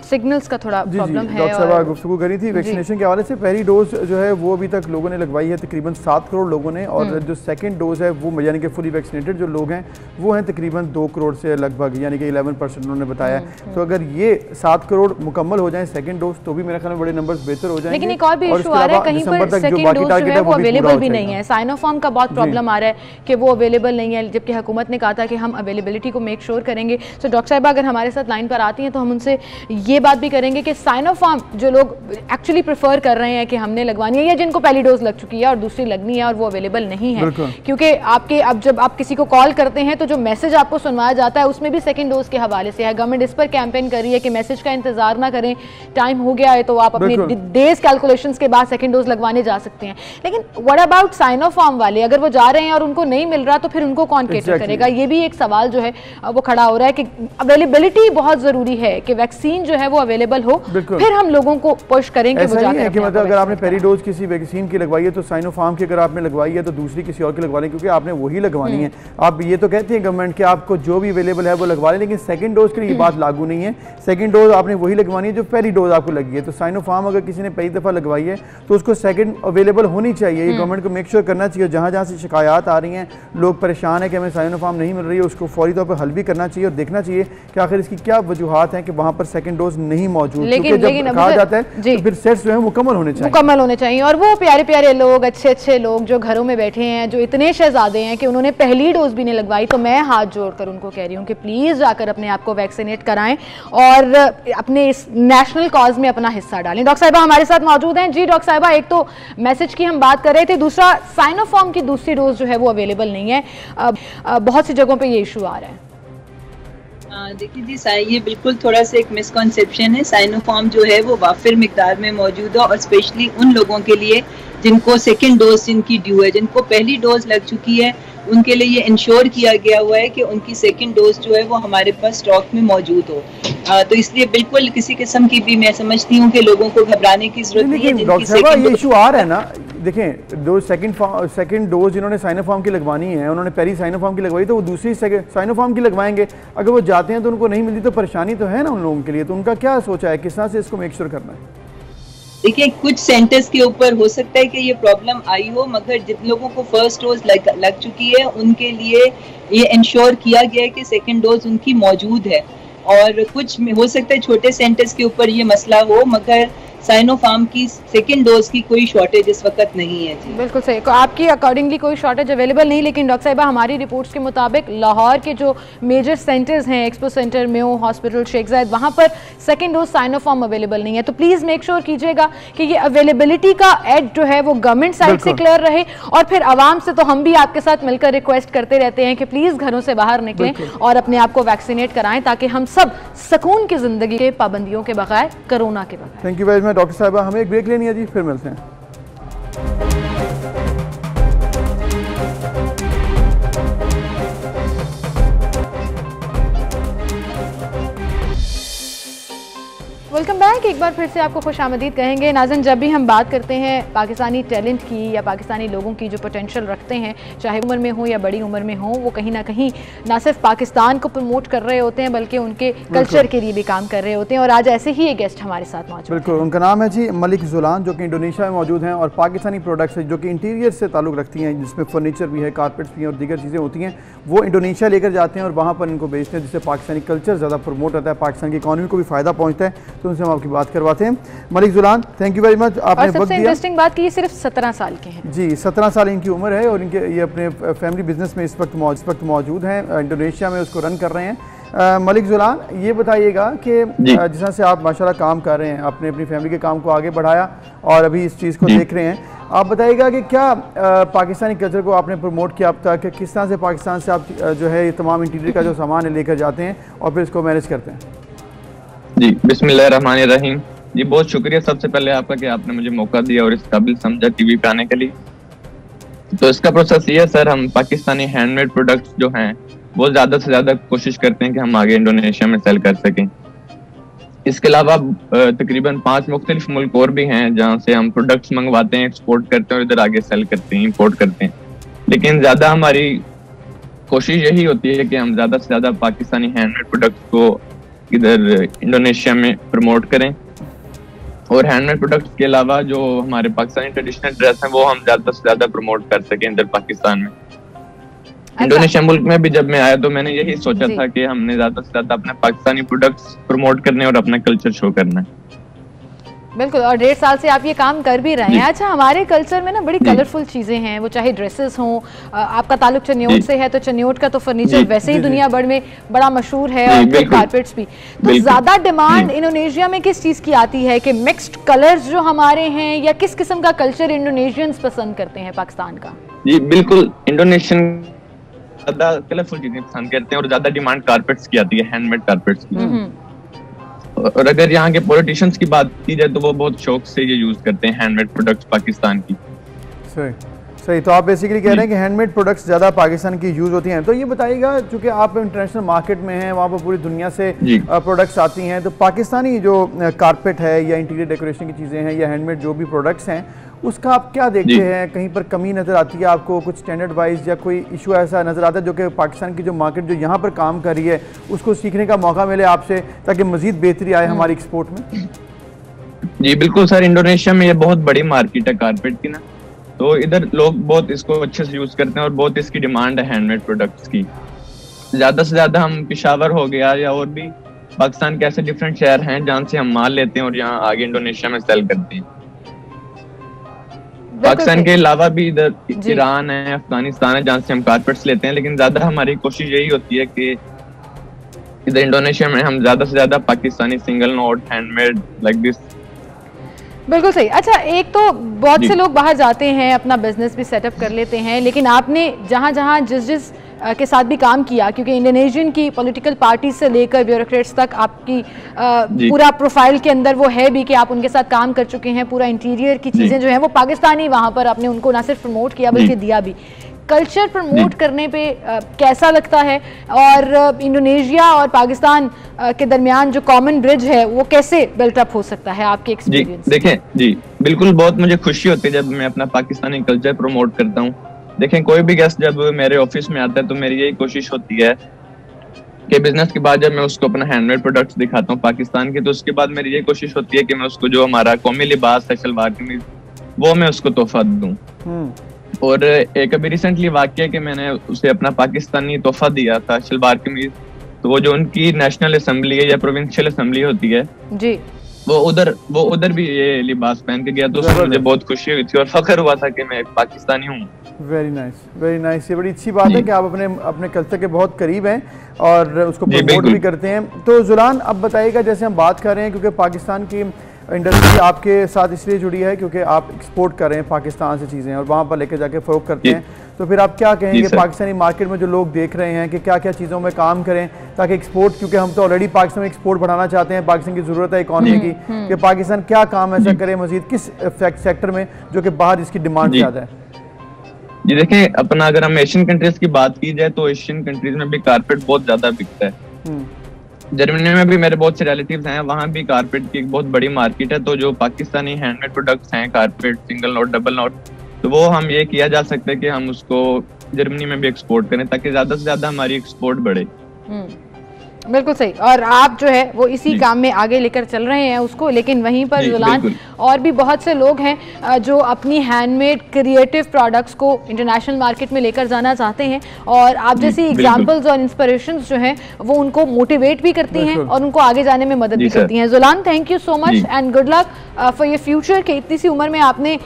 A: सिग्नल्स का थोड़ा प्रॉब्लम है।
B: डॉक्टर साहब गुफ्तगू करी थी वैक्सीनेशन के हवाले से। पहली डोज जो है वो अभी तक लोगों ने लगवाई है तकरीबन 7 करोड़ लोगों ने, और जो सेकंड डोज है वो यानी कि फुली वैक्सीनेटेड जो लोग हैं वो हैं तकरीबन 2 करोड़ से लगभग, यानी कि 11% उन्होंने बताया। तो अगर ये 7 करोड़ मुकम्मल हो जाए सेकंड डोज तो भी मेरे ख्याल में बड़े नंबर्स बेहतर हो जाएंगे।
A: लेकिन एक और भी इशू आ रहा है, कहीं पर सेकंड डोज जो है वो अवेलेबल भी नहीं है। साइनोफार्म का बहुत प्रॉब्लम आ रहा है कि वो अवेलेबल नहीं है, जबकि हुकूमत ने कहा था कि हम अवेलेबिलिटी को मेक श्योर करेंगे। तो डॉक्टर साहब अगर हमारे साथ लाइन पर आती हैं तो हम उनसे ये बात भी करेंगे कि साइनोफार्म जो लोग एक्चुअली प्रेफर कर रहे हैं कि हमने लगवानी है, या जिनको पहली डोज लग चुकी है और दूसरी लगनी है और वो अवेलेबल नहीं है, क्योंकि आपके अब जब आप किसी को कॉल करते हैं तो जो मैसेज आपको सुनवाया जाता है उसमें भी सेकंड डोज के हवाले से है। गवर्नमेंट इस पर कैंपेन कर रही है कि मैसेज का इंतजार ना करें, टाइम हो गया है तो आप अपने डेज कैलकुलेशंस के बाद सेकंड डोज लगवाने जा सकते हैं। लेकिन व्हाट अबाउट साइनोफार्म वाले, अगर वो जा रहे हैं और उनको नहीं मिल रहा तो फिर उनको कौन केटर करेगा? ये भी एक सवाल जो है वो खड़ा हो रहा है कि अवेलेबिलिटी बहुत जरूरी है कि वैक्सीन जो है वो अवेलेबल हो, फिर हम लोगों को पुश करेंगे।
B: ऐसा नहीं है कि मतलब अगर आपने पहली डोज किसी वैक्सीन की लगवाई है तो साइनोफार्म की अगर आपने लगवाई है तो दूसरी किसी और की लगवा लें, क्योंकि आपने वही लगवानी है। आप ये तो कहते हैं गवर्नमेंट कि आपको जो भी अवेलेबल है वो लगवा लें, लेकिन सेकंड डोज के लिए ये बात लागू नहीं है। सेकंड डोज आपने वही लगवानी है जो पहली डोज आपको लगी है। तो साइनोफार्म अगर किसी ने पहली दफ़ा लगवाई है तो उसको सेकंड अवेलेबल होनी चाहिए। ये गवर्नमेंट को मेक श्योर करना चाहिए। जहाँ जहाँ से शिकायत आ रही हैं, लोग परेशान है कि हमें साइनोफार्म नहीं मिल रही है, उसको फौरी तौर पर हल भी करना चाहिए और देखना चाहिए कि आखिर इसकी क्या वजूहात हैं कि वहाँ पर सेकंड डोज नहीं मौजूद। क्योंकि जब कहा जाता है तो फिर सेट्स जो है मुकम्मल होने चाहिए।
A: और वो प्यारे प्यारे लोग, अच्छे अच्छे लोग जो घरों में बैठे हैं, जो इतने शहजादे हैं कि उन्होंने पहली डोज भी नहीं लगवाई, तो मैं हाथ जोड़कर उनको कह रही हूँ कि प्लीज़ जाकर अपने आप को वैक्सीनेट कराएं और अपने इस नेशनल कॉज में अपना हिस्सा डालें। डॉक्टर साहिबा हमारे साथ मौजूद हैं। जी डॉक्टर साहिबा, एक तो मैसेज की हम बात कर रहे थे, दूसरा साइनोफार्म की दूसरी डोज जो है वो अवेलेबल नहीं है। बहुत सी जगहों पर ये इशू आ रहा है।
D: देखिए जी, ये बिल्कुल थोड़ा सा एक मिसकॉन्सेप्शन है। साइनोफार्म जो है वो वाफिर मिकदार में मौजूद है और स्पेशली उन लोगों के लिए जिनको सेकंड डोज जिनकी ड्यू है, जिनको पहली डोज लग चुकी है, उनके लिए ये इंश्योर किया गया हुआ है कि उनकी सेकंड डोज जो है वो हमारे पास स्टॉक में मौजूद हो। तो इसलिए बिल्कुल किसी किस्म की भी मैं समझती हूँ कि लोगों को घबराने की जरूरत नहीं है।
B: ये इशू आ रहा है ना, देखें दो सेकंड डोज जिन्होंने साइनोफार्म की लगवानी है, उन्होंने पहली साइनोफार्म की लगवाई तो वो दूसरी साइनोफार्म की लगवाएंगे। अगर वो जाते हैं तो उनको नहीं मिलती तो परेशानी तो है ना उन लोगों के लिए। तो उनका क्या सोचा है, किस तरह से इसको मेक श्योर करना है?
D: देखिए, कुछ सेंटर्स के ऊपर हो सकता है कि ये प्रॉब्लम आई हो, मगर जिन लोगों को फर्स्ट डोज लग चुकी है उनके लिए ये इंश्योर किया गया है कि सेकंड डोज उनकी मौजूद है। और कुछ हो सकता है छोटे सेंटर्स के ऊपर ये मसला हो, मगर साइनोफार्म की सेकेंड डोज की कोई शॉर्टेज इस वक्त नहीं है जी।
A: बिल्कुल सही, आपकी अकॉर्डिंगली कोई शॉर्टेज अवेलेबल नहीं, लेकिन डॉक्टर साहिबा हमारी रिपोर्ट्स के मुताबिक लाहौर के जो मेजर सेंटर्स हैं, Expo centre, Mayo hospital, Sheikh Zayed, वहाँ पर सेकेंड डोज साइनोफार्म अवेलेबल नहीं है। तो प्लीज़ मेक श्योर कीजिएगा कि ये अवेलेबिलिटी का एड जो है वो गवर्नमेंट साइड से क्लियर रहे, और फिर आवाम से तो हम भी आपके साथ मिलकर रिक्वेस्ट करते रहते हैं कि प्लीज़ घरों से बाहर निकलें और अपने आप को वैक्सीनेट कराएं, ताकि हम सब सुकून की ज़िंदगी के पाबंदियों के बगैर, कोरोना के बगैर।
B: Thank you very much doctor साहिबा, हमें एक ब्रेक लेनी है जी, फिर मिलते हैं।
A: वेलकम बैक, एक बार फिर से आपको खुशामदीद कहेंगे। नाज़रीन, जब भी हम बात करते हैं पाकिस्तानी टैलेंट की या पाकिस्तानी लोगों की जो पोटेंशियल रखते हैं, चाहे उम्र में हो या बड़ी उम्र में हो, वो कहीं ना कहीं ना सिर्फ पाकिस्तान को प्रमोट कर रहे होते हैं बल्कि उनके कल्चर के लिए भी काम कर रहे होते हैं। और आज ऐसे ही एक गेस्ट हमारे साथ मौजूद है।
B: बिल्कुल, उनका नाम है जी मलिक जुलान, जो कि इंडोनेशिया में मौजूद हैं और पाकिस्तानी प्रोडक्ट्स जो कि इंटीरियर से ताल्लुक़ रखती हैं, जिसमें फर्नीचर भी है, कारपेट्स भी हैं और दीगर चीज़ें होती हैं, वो इंडोनेशिया लेकर जाते हैं और वहाँ पर इनको बेचते हैं, जिससे पाकिस्तानी कल्चर ज़्यादा प्रमोट होता है, पाकिस्तान की इकॉनमी को भी फ़ायदा पहुँचता है। तो उनसे हम आपकी बात करवाते हैं। Malik Julan, thank you very much, आपने वक्त दिया।
A: सबसे इंटरेस्टिंग बात कि ये सिर्फ 17 साल के हैं
B: जी, 17 साल इनकी उम्र है और इनके ये अपने फैमिली बिजनेस में इस वक्त मौजूद हैं, इंडोनेशिया में उसको रन कर रहे हैं। मलिक जुलान, ये बताइएगा कि जिस तरह से आप माशाल्लाह काम कर रहे हैं, आपने अपनी फैमिली के काम को आगे बढ़ाया और अभी इस चीज़ को देख रहे हैं, आप बताइएगा कि क्या पाकिस्तानी कल्चर को आपने प्रमोट किया अब तक, किस तरह से पाकिस्तान से आप जो है ये तमाम इंटीरियर का जो सामान है लेकर जाते हैं और फिर इसको मैनेज करते हैं?
E: जी, बिस्मिल्लाहिर्रहमानिर्रहीम। जी, बहुत शुक्रिया सबसे पहले आपका कि आपने मुझे मौका दिया और इस काबिल समझा टीवी पे आने के लिए। तो इसका प्रोसेस ये है सर, हम पाकिस्तानी हैंडमेड प्रोडक्ट्स जो हैं वो ज़्यादा से ज़्यादा कोशिश करते हैं कि हम आगे इंडोनेशिया में सेल कर सकें। इसके अलावा तकरीबन 5 मुख्तलिफ मुल्क और भी हैं जहाँ से हम प्रोडक्ट्स मंगवाते हैं, एक्सपोर्ट करते हैं और इधर आगे सेल करते हैं, इम्पोर्ट करते हैं। लेकिन ज़्यादा हमारी कोशिश यही होती है कि हम ज़्यादा से ज़्यादा पाकिस्तानी हैंडमेड प्रोडक्ट्स को इधर इंडोनेशिया में प्रमोट करें, और हैंडमेड प्रोडक्ट्स के अलावा जो हमारे पाकिस्तानी ट्रेडिशनल ड्रेस हैं वो हम ज्यादा से ज्यादा प्रमोट कर सकें इधर पाकिस्तान में। इंडोनेशिया मुल्क में भी जब मैं आया तो मैंने यही सोचा था कि हमने ज्यादा से ज्यादा अपने पाकिस्तानी प्रोडक्ट्स प्रमोट करने और अपना कल्चर शो करना है।
A: बिल्कुल, और 1.5 साल से आप ये काम कर भी रहे हैं। अच्छा, हमारे कल्चर में ना बड़ी कलरफुल चीज़ें हैं, वो चाहे ड्रेसेस हों, आपका ताल्लुक चन्योट से है तो चन्योट का तो फर्नीचर वैसे ही दुनिया भर में बड़ा मशहूर है, और फिर कारपेट्स भी। तो ज़्यादा डिमांड इंडोनेशिया में किस चीज़ की आती है, कि मिक्स्ड कलर्स जो हमारे हैं, या किस किस्म का कल्चर इंडोनेशियंस पसंद करते हैं पाकिस्तान का?
E: जी बिल्कुल, इंडोनेशियन ज़्यादा कलरफुल चीज़ें पसंद करते हैं और ज़्यादा डिमांड कारपेट्स की आती है, हैंडमेड कारपेट्स की। और अगर यहाँ के पॉलिटिशियंस की बात की जाए तो वो बहुत शौक से ये यूज करते हैं हैंडमेड प्रोडक्ट्स पाकिस्तान की।
B: सही, तो आप बेसिकली कह रहे हैं कि हैंडमेड प्रोडक्ट्स ज़्यादा पाकिस्तान की यूज़ होती हैं। तो ये बताइएगा, चूँकि आप इंटरनेशनल मार्केट में हैं, वहाँ पर पूरी दुनिया से प्रोडक्ट्स आती हैं, तो पाकिस्तानी जो कारपेट है या इंटीरियर डेकोरेशन की चीज़ें हैं या हैंडमेड जो भी प्रोडक्ट्स हैं, उसका आप क्या देखते हैं? कहीं पर कमी नज़र आती है आपको, कुछ स्टैंडर्ड वाइज, या कोई इशू ऐसा नज़र आता है जो कि पाकिस्तान की जो मार्केट जो यहाँ पर काम कर रही है उसको सीखने का मौका मिले आपसे, ताकि मज़ीद बेहतरी आए हमारी एक्सपोर्ट में?
E: जी बिल्कुल सर, इंडोनेशिया में ये बहुत बड़ी मार्केट है कारपेट की ना, तो इधर लोग बहुत इसको अच्छे से यूज करते हैं और बहुत इसकी डिमांड है हैंडमेड प्रोडक्ट्स की। ज़्यादा से ज़्यादा हम पेशावर हो गया या और भी पाकिस्तान के ऐसे डिफरेंट शहर हैं जहाँ से हम माल लेते हैं और यहाँ आगे इंडोनेशिया में सेल करते हैं। पाकिस्तान के अलावा भी इधर ईरान है, अफगानिस्तान है जहाँ से हम कारपेट्स लेते हैं, लेकिन ज्यादा हमारी कोशिश यही होती है कि इधर इंडोनेशिया में हम ज्यादा से ज्यादा Pakistani single note handmade like this.
A: बिल्कुल सही। अच्छा, एक तो बहुत से लोग बाहर जाते हैं, अपना बिजनेस भी सेटअप कर लेते हैं, लेकिन आपने जहाँ जहाँ जिस के साथ भी काम किया, क्योंकि इंडोनेशियन की पॉलिटिकल पार्टी से लेकर ब्यूरोक्रेट्स तक आपकी पूरा प्रोफाइल के अंदर वो है भी कि आप उनके साथ काम कर चुके हैं। पूरा इंटीरियर की चीज़ें जो हैं वो पाकिस्तानी वहाँ पर आपने उनको ना सिर्फ प्रमोट किया बल्कि दिया भी। कल्चर प्रमोट करने पे कैसा लगता है, और इंडोनेशिया और पाकिस्तान के दरमियान जो कॉमन ब्रिज है वो कैसे बिल्टअप हो सकता है आपके एक्सपीरियंस?
E: देखें जी बिल्कुल, बहुत मुझे खुशी होती है जब मैं अपना पाकिस्तानी कल्चर प्रमोट करता हूँ। देखें, कोई भी गेस्ट जब मेरे ऑफिस में आता है तो मेरी यही कोशिश होती है कि बिजनेस के बाद जब मैं उसको अपना हैंडमेड प्रोडक्ट्स दिखाता हूँ पाकिस्तान के, तो उसके बाद मेरी यही कोशिश होती है कि मैं उसको जो हमारा कौमी लिबास है शलवार कमीज, वो मैं उसको तोहफा दूं। और एक अभी रिसेंटली वाकया कि मैंने उसे अपना पाकिस्तानी तोहफा दिया था शलवार कमीज, तो वो जो उनकी नेशनल असेंबली है या प्रोविंशियल असेंबली होती है
A: जी,
E: वो उधर भी ये लिबास पहन के गया, तो उसमें मुझे बहुत खुशी हुई थी और फख्र हुआ था कि मैं एक पाकिस्तानी हूँ।
B: Very nice, very nice. ये बड़ी अच्छी बात है कि आप अपने कल्चर के बहुत करीब हैं और उसको प्रमोट भी करते हैं। तो जुलान, अब बताइएगा, जैसे हम बात कर रहे हैं क्योंकि पाकिस्तान की इंडस्ट्री आपके साथ इसलिए जुड़ी है क्योंकि आप एक्सपोर्ट कर रहे हैं पाकिस्तान से चीज़ें और वहाँ पर लेकर जाके फ़रोख्त करते हैं, तो फिर आप क्या कहेंगे पाकिस्तानी मार्केट में जो लोग देख रहे हैं कि क्या क्या चीज़ों में काम करें ताकि एक्सपोर्ट, क्योंकि हम तो ऑलरेडी पाकिस्तान में एक्सपोर्ट बढ़ाना चाहते हैं, पाकिस्तान की ज़रूरत है इकॉनमी की, कि पाकिस्तान क्या काम ऐसा करे मजीद किस सेक्टर में जो कि बाहर इसकी डिमांड ज़्यादा है?
E: जी देखिए, अपना अगर हम एशियन कंट्रीज की बात की जाए तो एशियन कंट्रीज में भी कारपेट बहुत ज्यादा बिकता है। जर्मनी में भी मेरे बहुत से रिलेटिव्स हैं, वहाँ भी कारपेट की एक बहुत बड़ी मार्केट है। तो जो पाकिस्तानी हैंडमेड प्रोडक्ट्स हैं, carpet, single note, double note, तो वो हम ये किया जा सकता है कि हम उसको जर्मनी में भी एक्सपोर्ट करें ताकि ज्यादा से ज्यादा हमारी एक्सपोर्ट बढ़े।
A: बिल्कुल सही, और आप जो है वो इसी काम में आगे लेकर चल रहे हैं उसको। लेकिन वहीं पर जुलान, और भी बहुत से लोग हैं जो अपनी हैंडमेड क्रिएटिव प्रोडक्ट्स को इंटरनेशनल मार्केट में लेकर जाना चाहते हैं, और आप जैसी एग्जांपल्स और इंस्पिरेशंस जो हैं वो उनको मोटिवेट भी करती हैं और उनको आगे जाने में मदद भी करती हैं। Julan, thank you so much and good luck for your future, कि इतनी सी उम्र में आपने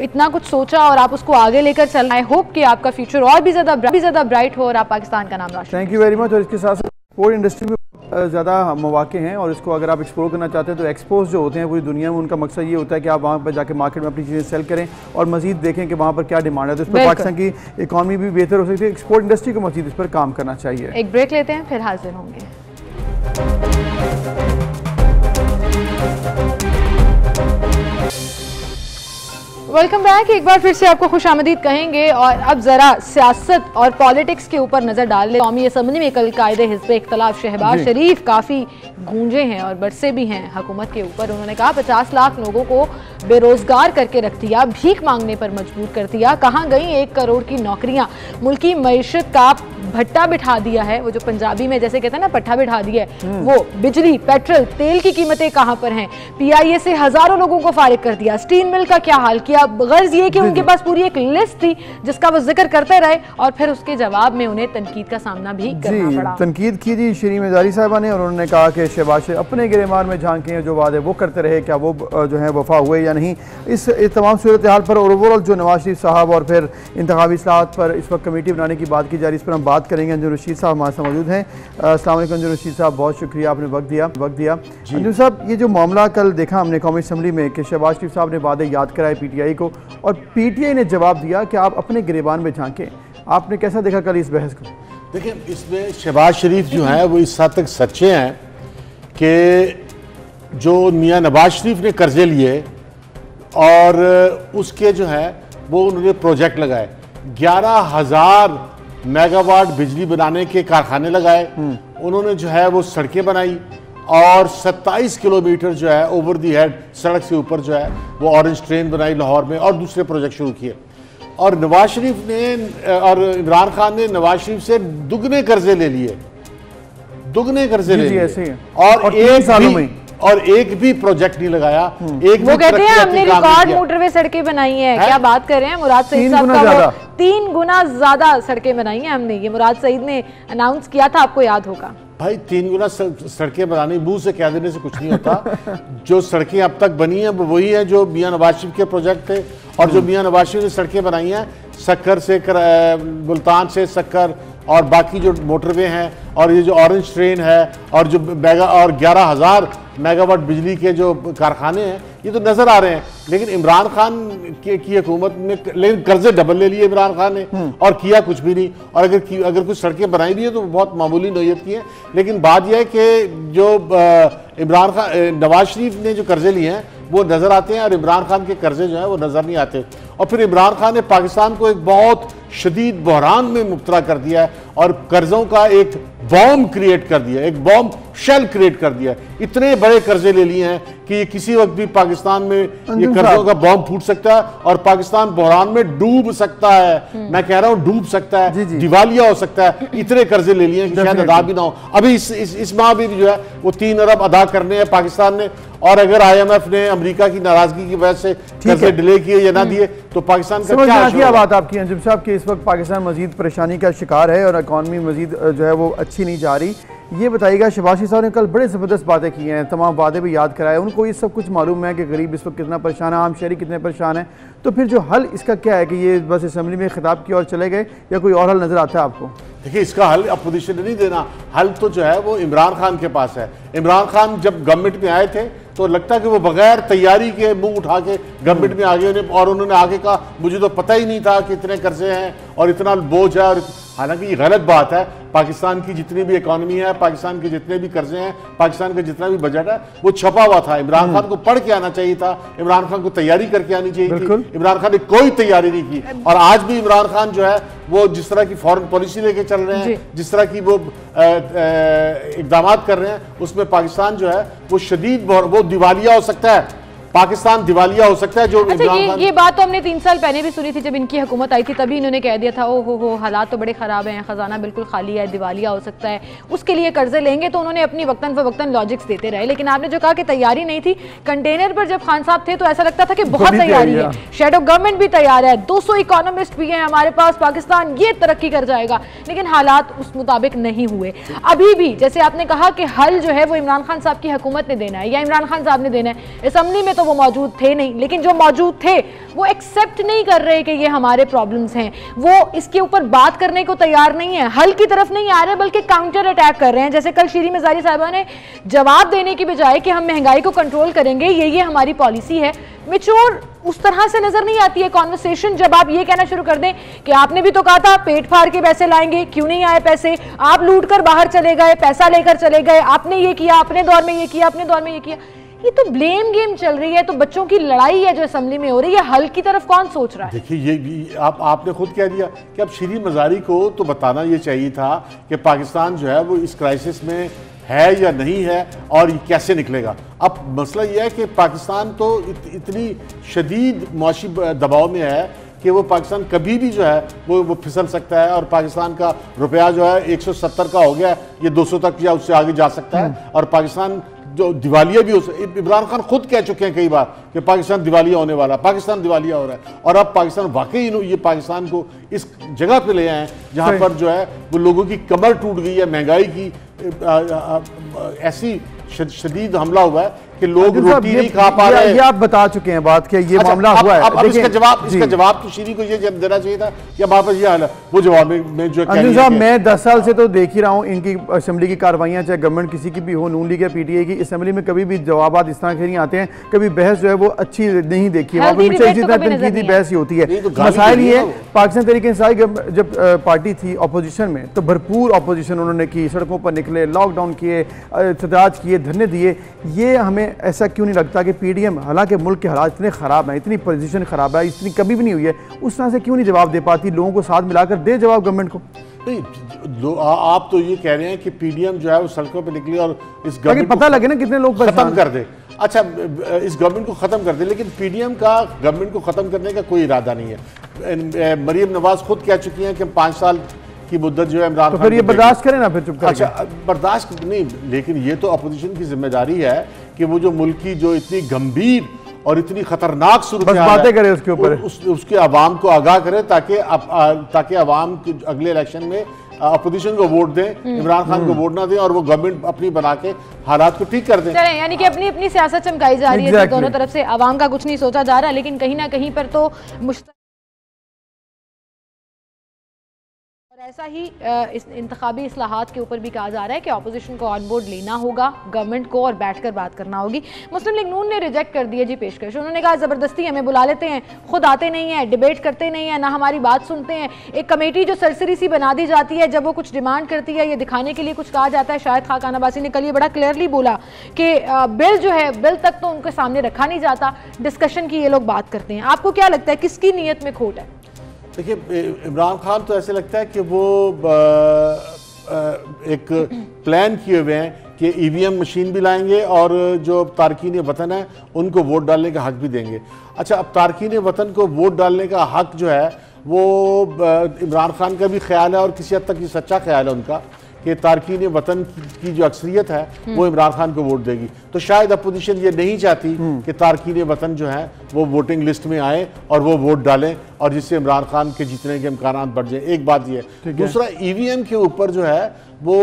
A: इतना कुछ सोचा और आप उसको आगे लेकर चल रहे हैं। आई होप कि आपका फ्यूचर और भी ज़्यादा ब्राइट हो और आप पाकिस्तान का नाम रोशन।
B: Thank you very much. और इसके साथ एक्सपोर्ट इंडस्ट्री में ज़्यादा मौके हैं और इसको अगर आप एक्सप्लोर करना चाहते हैं तो एक्सपोज जो होते हैं पूरी दुनिया में, उनका मकसद ये होता है कि आप वहाँ पर जाके मार्केट में अपनी चीज़ें सेल करें और मजीद देखें कि वहाँ पर क्या डिमांड है, तो इस पर पाकिस्तान की इकॉनमी भी बेहतर हो सकती है। एक्सपोर्ट इंडस्ट्री को मजीद इस पर काम करना चाहिए।
A: एक ब्रेक लेते हैं, फिर हाजिर होंगे। Welcome back. एक बार फिर से आपको खुशामदीद कहेंगे और अब जरा सियासत और पॉलिटिक्स के ऊपर नजर डाल ले। कौमी असम्बली में कल कायदे हिज़्ब इख्तिलाफ शहबाज शरीफ काफ़ी गूंजे हैं और बरसे भी हैं हुकूमत के ऊपर। उन्होंने कहा 50 लाख लोगों को बेरोजगार करके रख दिया, भीख मांगने पर मजबूर कर दिया, कहाँ गई 1 करोड़ की नौकरियां, मुल्की मईशत का भट्टा बिठा दिया है। वो जो पंजाबी में जैसे कहते हैं ना, पट्टा बिठा दिया है, वो बिजली, पेट्रोल, तेल की कीमतें कहाँ पर हैं। PIA से हजारों लोगों को फारिग कर दिया। स्टील मिल का क्या हाल किया। गर्ज ये कि उनके पास पूरी एक लिस्ट थी जिसका वो जिक्र करते रहे और फिर उसके जवाब में उन्हें तनकीद का सामना भी करना पड़ा।
B: तनकीद की जी शरीफ मज़ारी साहबा ने, और उन्होंने कहा कि शहबाज अपने गिरेमार में झांके, जो वादे वो करते रहे, क्या वो जो है वफा हुए या नहीं। इस तमाम सूरत हाल पर और ओवरऑल जो नवाज शरीफ साहब और फिर इंतखाबी इस्लाहत पर इस वक्त कमेटी बनाने की बात की जा रही है, इस पर हम बात करेंगे। अंजुम रशीद साहब हमारे साथ मौजूद हैं। अस्सलाम वालेकुम अंजुम रशीद साहब, बहुत शुक्रिया आपने वक्त दिया। अंजुम साहब, ये जो मामला कल देखा हमने कौमी असम्बली में कि शहबाज शरीफ साहब ने वादे याद कराए PTI को और PTI ने जवाब दिया कि आप अपने गिरेबान में झांकें। आपने कैसा देखा कल इस बहस को?
F: देखिए, इसमें शहबाज शरीफ जो है वो इस हद तक सच्चे हैं कि जो मियां नवाज शरीफ ने कर्जे लिए और उसके जो है वो उन्होंने प्रोजेक्ट लगाए, 11,000 मेगावाट बिजली बनाने के कारखाने लगाए, उन्होंने जो है वो सड़कें बनाई और 27 किलोमीटर जो है ओवर दी हेड सड़क से ऊपर जो है वो ऑरेंज ट्रेन बनाई लाहौर में और दूसरे प्रोजेक्ट शुरू किए। और नवाज शरीफ ने और इमरान खान ने नवाज शरीफ से दुगने कर्जे ले लिए, और एक भी प्रोजेक्ट नहीं लगाया। एक
A: वो कहते हैं हमने रिकॉर्ड मोटरवे सड़कें बनाई हैं। क्या बात कर रहे हैं, मुराद सईद साहब का 3 गुना ज्यादा सड़कें बनाई हैं हमने। ये मुराद सईद ने अनाउंस किया था, आपको याद होगा।
F: भाई 3 गुना सड़कें बनानी मुंह से कह देने से कुछ नहीं होता। जो सड़कें अब तक बनी हैं वो वही है जो मियां नवाज शरीफ के प्रोजेक्ट थे, और जो मियां नवाज शरीफ ने सड़कें बनाई हैं सक्कर से मुल्तान से सक्कर और बाकी जो मोटरवे हैं और ये जो ऑरेंज ट्रेन है और जो 11,000 मेगावाट बिजली के जो कारखाने हैं, ये तो नजर आ रहे हैं। लेकिन इमरान खान की हुकूमत ने लेकिन कर्जे डबल ले लिए इमरान खान ने और किया कुछ भी नहीं। और अगर कुछ सड़कें बनाई भी है तो बहुत मामूली नौयत की है। लेकिन बात यह है कि जो इमरान खान नवाज शरीफ ने जो कर्जे लिए हैं वो नजर आते हैं और इमरान खान के कर्जे जो है वो नजर नहीं आते। और फिर इमरान खान ने पाकिस्तान को एक बहुत शदीद बहरान में मुब्तला कर दिया है और कर्जों का एक बॉम्ब क्रिएट कर दिया, एक बॉम्ब शेल क्रिएट कर दिया। इतने बड़े कर्जे ले लिए हैं कि ये किसी वक्त भी पाकिस्तान में ये कर्जों का बॉम्ब फूट सकता है और पाकिस्तान बहरान में डूब सकता है। मैं कह रहा हूं डूब सकता है, दिवालिया हो सकता है। इतने कर्जे ले लिए हैं कि शायद अदा भी ना हो। अभी इस माह भी जो है वो 3 अरब अदा करने हैं पाकिस्तान ने, और अगर IMF ने अमेरिका की नाराजगी की वजह से कर्जे डिले किए या ना दिए तो पाकिस्तान का क्या
B: बात आपकी अंजुम साहब कि इस वक्त पाकिस्तान मजीद परेशानी का शिकार है और इकॉनमी मजीद जो है वो अच्छी नहीं जा रही। ये बताइएगा, शहबाज शरीफ साहब ने कल बड़े ज़बरदस्त बातें की हैं, तमाम वादे भी याद कराए, उनको ये सब कुछ मालूम है कि गरीब इस वक्त कितना परेशान है, आम शहरी कितने परेशान है, तो फिर जो हल इसका क्या है कि ये बस असम्बली में खिताब किया और चले गए, या कोई और हल नज़र आता है आपको?
F: देखिए, इसका हल अपोजिशन ने नहीं देना, हल तो जो है वो इमरान खान के पास है। इमरान खान जब गवर्नमेंट में आए थे तो लगता है कि वो बगैर तैयारी के मुंह उठा के गवर्नमेंट में आ गए और उन्होंने आगे कहा मुझे तो पता ही नहीं था कि इतने कर्जे हैं और इतना बोझ है। और हालांकि ये गलत बात है, पाकिस्तान की जितनी भी इकॉनमी है, पाकिस्तान के जितने भी कर्जे हैं, पाकिस्तान का जितना भी बजट है वो छपा हुआ था। इमरान खान को पढ़ के आना चाहिए था, इमरान खान को तैयारी करके आनी चाहिए थी। इमरान खान ने कोई तैयारी नहीं की और आज भी इमरान खान जो है वो जिस तरह की फॉरेन पॉलिसी लेके चल रहे हैं, जिस तरह की वो इकदाम कर रहे हैं, उसमें पाकिस्तान जो है वो शदीद वो दिवालिया हो सकता है, पाकिस्तान दिवालिया हो सकता है। जो
A: अच्छा, ये बात तो हमने 3 साल पहले भी सुनी थी जब इनकी हुकूमत आई थी, तभी इन्होंने कह दिया था ओ हो हालात तो बड़े ख़राब हैं, ख़जाना बिल्कुल खाली है, दिवालिया हो सकता है, उसके लिए कर्जे लेंगे। तो उन्होंने अपनी वक्तन फवक्तन लॉजिक्स देते रहे। लेकिन आपने जो कहा कि तैयारी नहीं थी, कंटेनर पर जब खान साहब थे तो ऐसा लगता था कि बहुत तैयारी है, शेडो गवर्नमेंट भी तैयार है, 200 इकोनॉमिस्ट भी हैं हमारे पास, पाकिस्तान ये तरक्की कर जाएगा। लेकिन हालात उस मुताबिक नहीं हुए। अभी भी जैसे आपने कहा कि हल जो है वो इमरान खान साहब की हुकूमत ने देना है या इमरान खान साहब ने देना है, असम्बली में तो वो मौजूद थे नहीं, लेकिन जो मौजूद थे वो एक्सेप्ट नहीं कर रहे कि ये हमारे प्रॉब्लम्स हैं, वो इसके ऊपर बात करने को तैयार नहीं है, हल की तरफ नहीं आ रहे बल्कि काउंटर अटैक कर रहे हैं। जैसे कल शीरी मजारी साहिबा ने जवाब देने की बजाय कि हम महंगाई को कंट्रोल करेंगे, ये हमारी पॉलिसी है, मैच्योर उस तरह से नजर नहीं आती है कॉन्वर्सेशन। जब आप ये कहना शुरू कर दें कि आपने भी तो कहा था पेट फाड़ के पैसे लाएंगे, क्यों नहीं आए पैसे, आप लूट कर बाहर चले गए, पैसा लेकर चले गए, आपने ये किया, अपने दौर में ये किया, अपने दौर में ये किया, ये तो ब्लेम गेम चल रही है। तो बच्चों की लड़ाई है जो असेंबली में हो रही है, हल की तरफ कौन सोच रहा है?
F: देखिए, ये आपने खुद कह दिया कि अब शीरी मजारी को तो बताना ये चाहिए था कि पाकिस्तान जो है वो इस क्राइसिस में है या नहीं है और ये कैसे निकलेगा। अब मसला ये है कि पाकिस्तान तो इतनी शदीद मुआशी दबाव में है कि वो पाकिस्तान कभी भी जो है वो फिसल सकता है और पाकिस्तान का रुपया जो है 170 का हो गया, ये 200 तक या उससे आगे जा सकता है और पाकिस्तान जो दिवालिया भी हो सकता। इमरान खान खुद कह चुके हैं कई बार कि पाकिस्तान दिवालिया होने वाला, पाकिस्तान दिवालिया हो रहा है। और अब पाकिस्तान वाकई ये पाकिस्तान को इस जगह पे ले आए हैं जहां पर जो है वो लोगों की कमर टूट गई है, महंगाई की ऐसी शदीद हमला हुआ है कि लोग रोटी नहीं खा पा रहे हैं।
B: ये आप बता चुके हैं बात कि ये मामला हुआ है।
F: अब इसका जवाब तो शीरी को ये देना चाहिए था कि वापस ये हाल है, वो जवाब में जो
B: साहब मैं 10 साल से तो देख ही रहा हूँ इनकी असेंबली की कार्रवाइयाँ, चाहे गवर्नमेंट किसी की भी हो, नून लीग या पीटीआई की, असेंबली में कभी भी जवाब इस तरह के नहीं आते हैं, कभी बहस जो है वो अच्छी नहीं देखी, वहाँ पर तनकीदी बहस ही होती है। मसाइल ये पाकिस्तान तहरीक इंसाफ जब पार्टी थी अपोजिशन में तो भरपूर अपोजिशन उन्होंने की, सड़कों पर निकले, लॉकडाउन किए, एहतजाज किए, धरने दिए। ये हमें ऐसा क्यों नहीं लगता कि पीडीएम, हालांकि मुल्क के हालात इतने ख़राब हैं, इतनी पोजीशन ख़राब है, इतनी कभी भी नहीं हुई है, उस तरह से क्यों नहीं जवाब दे पाती, लोगों को साथ मिलाकर दे जवाब गवर्नमेंट को?
F: नहीं, आप तो ये कह रहे हैं कि पीडीएम जो है वो सड़कों पे निकली और इस गवर्नमेंट
B: पता लगे ना कितने लोग
F: खत्म कर दे। अच्छा, इस गवर्नमेंट को खत्म कर दे, लेकिन पीडीएम का गवर्नमेंट को खत्म करने का कोई इरादा नहीं है। मरीम नवाज खुद कह चुकी हैं कि 5 साल की मुद्दत जो है इमरान खान,
B: तो फिर ये बर्दाश्त करें ना, फिर चुप करें।
F: अच्छा, बर्दाश्त नहीं, लेकिन ये तो अपोजिशन की जिम्मेदारी है कि वो जो मुल्क की जो इतनी गंभीर और इतनी खतरनाक सूरत
B: बातें करे उसके ऊपर,
F: उसके अवाम को आगाह करे ताकि अवाम अगले इलेक्शन में अपोजिशन को वोट दें, इमरान खान को वोट ना दें और वो गवर्नमेंट अपनी बना के हालात को ठीक कर दें।
A: यानी कि अपनी अपनी सियासत चमकाई जा रही है, दोनों तरफ से अवाम का कुछ नहीं सोचा जा रहा, लेकिन कहीं ना कहीं पर तो ऐसा ही इस इंतखाबी इस्लाहात के ऊपर भी कहा जा रहा है कि अपोजिशन को ऑन बोर्ड लेना होगा, गवर्नमेंट को, और बैठकर बात करना होगी। मुस्लिम लीग नून ने रिजेक्ट कर दिया जी पेशकश। उन्होंने कहा ज़बरदस्ती हमें बुला लेते हैं, खुद आते नहीं हैं, डिबेट करते नहीं हैं, ना हमारी बात सुनते हैं। एक कमेटी जो सरसरी सी बना दी जाती है, जब वो कुछ डिमांड करती है, ये दिखाने के लिए कुछ कहा जाता है। शायद खाकान अब्बासी ने कल ये बड़ा क्लियरली बोला कि बिल जो है, बिल तक तो उनके सामने रखा नहीं जाता, डिस्कशन की ये लोग बात करते हैं। आपको क्या लगता है किसकी नीयत में खोट है?
F: देखिए, इमरान खान तो ऐसे लगता है कि वो एक प्लान किए हुए हैं कि ईवीएम मशीन भी लाएंगे और जो तारकीन वतन है उनको वोट डालने का हक भी देंगे। अच्छा, अब तारकीन वतन को वोट डालने का हक जो है वो इमरान खान का भी ख्याल है और किसी हद तक ये सच्चा ख्याल है उनका कि तारकीन वतन की जो अक्सरियत है वो इमरान खान को वोट देगी। तो शायद अपोजिशन ये नहीं चाहती कि तारकीन वतन जो है वो वोटिंग लिस्ट में आए और वो वोट डालें और जिससे इमरान खान के जीतने के इम्कान बढ़ जाए। एक बात ये है। दूसरा, EVM के ऊपर जो है वो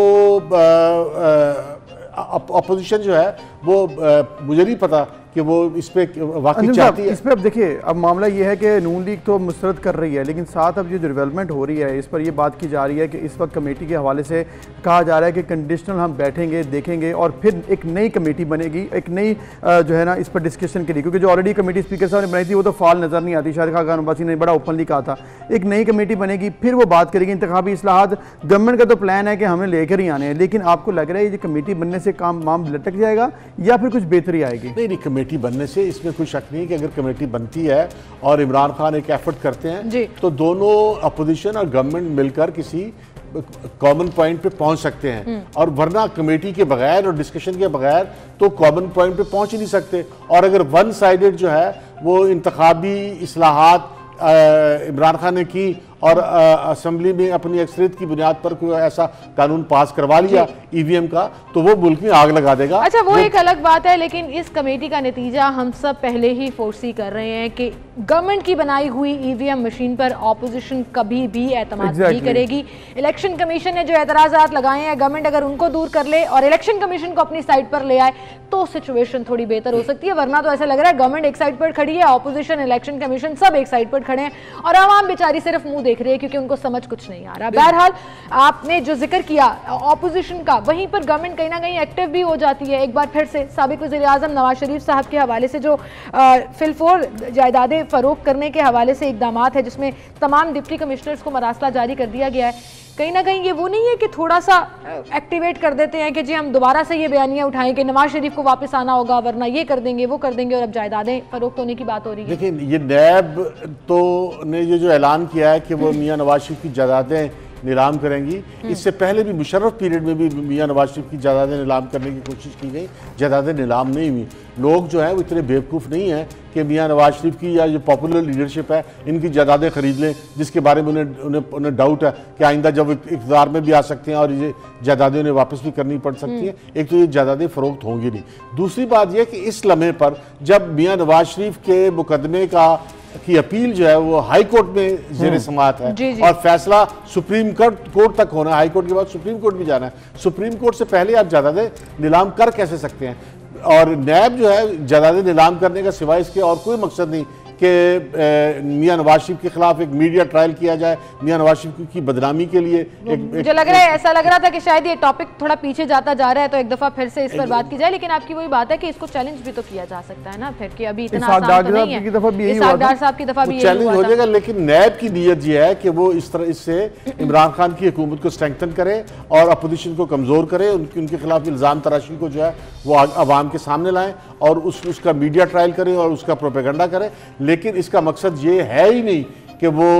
F: अपोजिशन जो है वो मुझे नहीं पता कि वो इस पे वाकई चाहती है।
B: इस पे अब देखिए, अब मामला ये है कि नून लीग तो मुस्तरद कर रही है, लेकिन साथ अब ये जो डेवलपमेंट हो रही है इस पर ये बात की जा रही है कि इस वक्त कमेटी के हवाले से कहा जा रहा है कि कंडीशनल हम बैठेंगे, देखेंगे और फिर एक नई कमेटी बनेगी, एक नई जो है ना इस पर डिस्कशन के लिए, क्योंकि जो ऑलरेडी कमेटी स्पीकर साहब ने बनाई थी वो तो फाल नज़र नहीं आती। शाहिद खान अब्बासी ने बड़ा ओपनली कहा था एक नई कमेटी बनेगी, फिर वो बात करेगी इंतखाबी इस्लाहात। गवर्नमेंट का तो प्लान है कि हमें लेकर ही आने हैं, लेकिन आपको लग रहा है ये कमेटी बनने से काम माम लटक जाएगा या फिर कुछ बेहतरी आएगी?
F: नहीं, कमेटी बनने से इसमें कोई शक नहीं कि अगर कमेटी बनती है और इमरान खान एक एफर्ट करते हैं तो दोनों अपोजिशन और गवर्नमेंट मिलकर किसी कॉमन पॉइंट पे पहुंच सकते हैं। और वरना कमेटी के बगैर और डिस्कशन के बगैर तो कॉमन पॉइंट पे पहुंच ही नहीं सकते। और अगर वन साइडेड जो है वो इंतखाबी इस्लाहात इमरान खान ने की और असेंबली में अपनी अक्सरियत की बुनियाद पर कोई ऐसा कानून पास करवा लिया EVM का, तो वो मुल्क में आग लगा देगा।
A: अच्छा, वो एक अलग बात है, लेकिन इस कमेटी का नतीजा हम सब पहले ही फोर्सी कर रहे हैं कि गवर्नमेंट की बनाई हुई EVM मशीन पर ऑपोजिशन कभी भी एतमाद नहीं करेगी। इलेक्शन कमीशन ने जो एतराज़ात लगाए हैं, गवर्नमेंट अगर उनको दूर कर ले और इलेक्शन कमीशन को अपनी साइड पर ले आए तो सिचुएशन थोड़ी बेहतर हो सकती है। वरना तो ऐसा लग रहा है गवर्नमेंट एक साइड पर खड़ी है, ऑपोजिशन, इलेक्शन कमीशन सब एक साइड पर खड़े हैं और आवाम बेचारी सिर्फ मुंह देख रही है क्योंकि उनको समझ कुछ नहीं आ रहा। बहरहाल, आपने जो जिक्र किया ऑपोजिशन का, वहीं पर गवर्नमेंट कहीं ना कहीं एक्टिव भी हो जाती है। एक बार फिर से साबिक वज़ीर आज़म नवाज शरीफ साहब के हवाले से जो फिलफोर जायदादें फरोख्त करने के हवाले से इकदामात है, जिसमें तमाम डिप्टी कमिश्नर्स को मरासला जारी कर दिया गया है, कहीं ना कहीं ये वो नहीं है कि थोड़ा सा एक्टिवेट कर देते हैं कि जी हम दोबारा से ये बयानियां उठाएं कि नवाज शरीफ को वापस आना होगा वरना ये कर देंगे वो कर देंगे और अब जायदादें फरोख्त होने की बात हो रही है।
F: लेकिन ये नैब तो ने ये जो ऐलान किया है कि वो मियां नवाज शरीफ की जायदादें नीलाम करेंगी, इससे पहले भी मुशर्रफ पीरियड में भी मियां नवाज शरीफ की जायदादें नीलाम करने की कोशिश की गई, जायदादें नीलाम नहीं हुई। लोग जो है वो इतने बेवकूफ़ नहीं हैं कि मियां नवाज शरीफ की या जो पॉपुलर लीडरशिप है इनकी जायदादें खरीद लें, जिसके बारे में उन्हें डाउट है कि आइंदा जब इक़्तिदार में भी आ सकते हैं और ये जायदादें उन्हें वापस भी करनी पड़ सकती हैं। एक तो ये जायदादें फ़रोख्त होंगी नहीं। दूसरी बात यह कि इस लम्हे पर जब मियां नवाज शरीफ के मुकदमे की अपील जो है वो हाई कोर्ट में ज़ेर समाअत है और फैसला सुप्रीम कोर्ट तक होना है, हाई कोर्ट के बाद सुप्रीम कोर्ट भी जाना है। सुप्रीम कोर्ट से पहले आप जायदादें नीलाम कर कैसे सकते हैं? और नैब जो है जायदादें नीलाम करने का सिवाय इसके और कोई मकसद नहीं कि मियां नवाज शरीफ के खिलाफ एक मीडिया ट्रायल किया जाए, मियां नवाज शरीफ की बदनामी के लिए
A: मुझे लग रहा है, ऐसा लग रहा था कि शायद ये टॉपिक थोड़ा पीछे जाता जा रहा है तो एक दफा फिर से इस पर बात की जाए। लेकिन आपकी वही बात है कि इसको चैलेंज भी तो किया जा सकता है ना फिर, कि अभी इतना आसान तो नहीं है। इसाकदार साहब की दफा भी
F: चैलेंज हो जाएगा, लेकिन नैब की नीयत ये है कि वो इस तरह इससे इमरान खान की हुकूमत को स्ट्रेंथन करे और अपोजिशन को कमजोर करे, उनके खिलाफ इल्जाम तराशी को जो है वो आवाम के सामने लाएं और उसका मीडिया ट्रायल करें और उसका प्रोपेगेंडा करें। लेकिन इसका मकसद ये है ही नहीं कि वो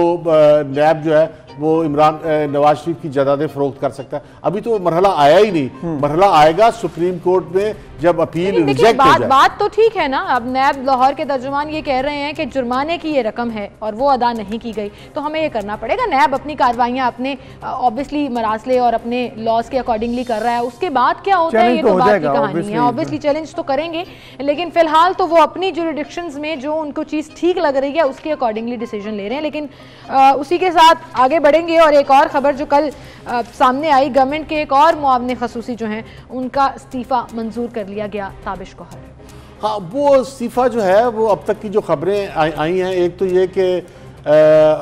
F: नैब जो है वो इमरान नवाज शरीफ की जायदादें फरोख्त कर सकता है। अभी तो मरहला आया ही नहीं, मरहला आएगा सुप्रीम कोर्ट में जब अपील रिजेक्ट हो जाए।
A: बात तो ठीक है ना, अब नैब लाहौर के तर्जुमान ये कह रहे हैं कि जुर्माने की ये रकम है और वो अदा नहीं की गई तो हमें ये करना पड़ेगा। नैब अपनी कार्रवाइयां अपने ऑब्वियसली मरासले और अपने लॉज के अकॉर्डिंगली कर रहा है, उसके बाद क्या होता है ये तो बात की कहानी है। ऑब्वियसली चैलेंज तो करेंगे, लेकिन फिलहाल तो वो अपनी जुरिडिक्शंस में जो उनको चीज़ ठीक लग रही है उसके अकॉर्डिंगली डिसीजन ले रहे हैं। लेकिन उसी के साथ आगे बढ़ेंगे और एक और खबर जो कल सामने आई, गवर्नमेंट के एक और मुआवने खसूसी जो हैं उनका इस्तीफ़ा मंजूर कर लिया गया। ताबिश गौहर,
F: हाँ, वो इस्तीफ़ा जो है वो अब तक की जो खबरें आई हैं, एक तो ये कि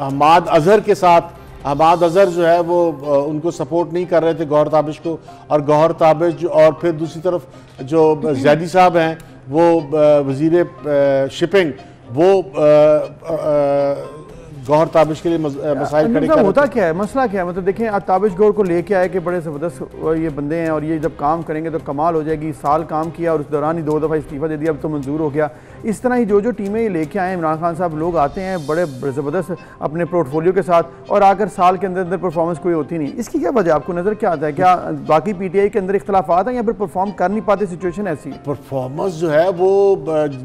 F: हमाद अजहर के साथ हमाद अजहर जो है वो उनको सपोर्ट नहीं कर रहे थे गौहर ताबिश को, और गौहर ताबिश और फिर दूसरी तरफ जो ज़ैदी साहब हैं वो वज़ीर शिपिंग, वो गौहर ताबिश के लिए मसाइल खड़े कर।
B: होता क्या है, मसला क्या है? मतलब देखें, ताबिश गौहर को लेके आए कि बड़े ज़बरदस्त ये बंदे हैं और ये जब काम करेंगे तो कमाल हो जाएगी। साल काम किया और उस दौरान ही 2 दफ़ा इस्तीफ़ा दे दिया, अब तो मंजूर हो गया। इस तरह ही जो टीमें ये लेके आए इमरान खान साहब, लोग आते हैं बड़े ज़बरदस्त अपने पोर्टफोलियो के साथ और आकर साल के अंदर परफॉर्मेंस कोई होती नहीं। इसकी क्या वजह आपको नज़र क्या आता है? क्या बाकी PTI के अंदर इख्तलाफात हैं या फिर परफॉर्म कर नहीं पाते, सिचुएशन ऐसी?
F: परफॉर्मेंस जो है वो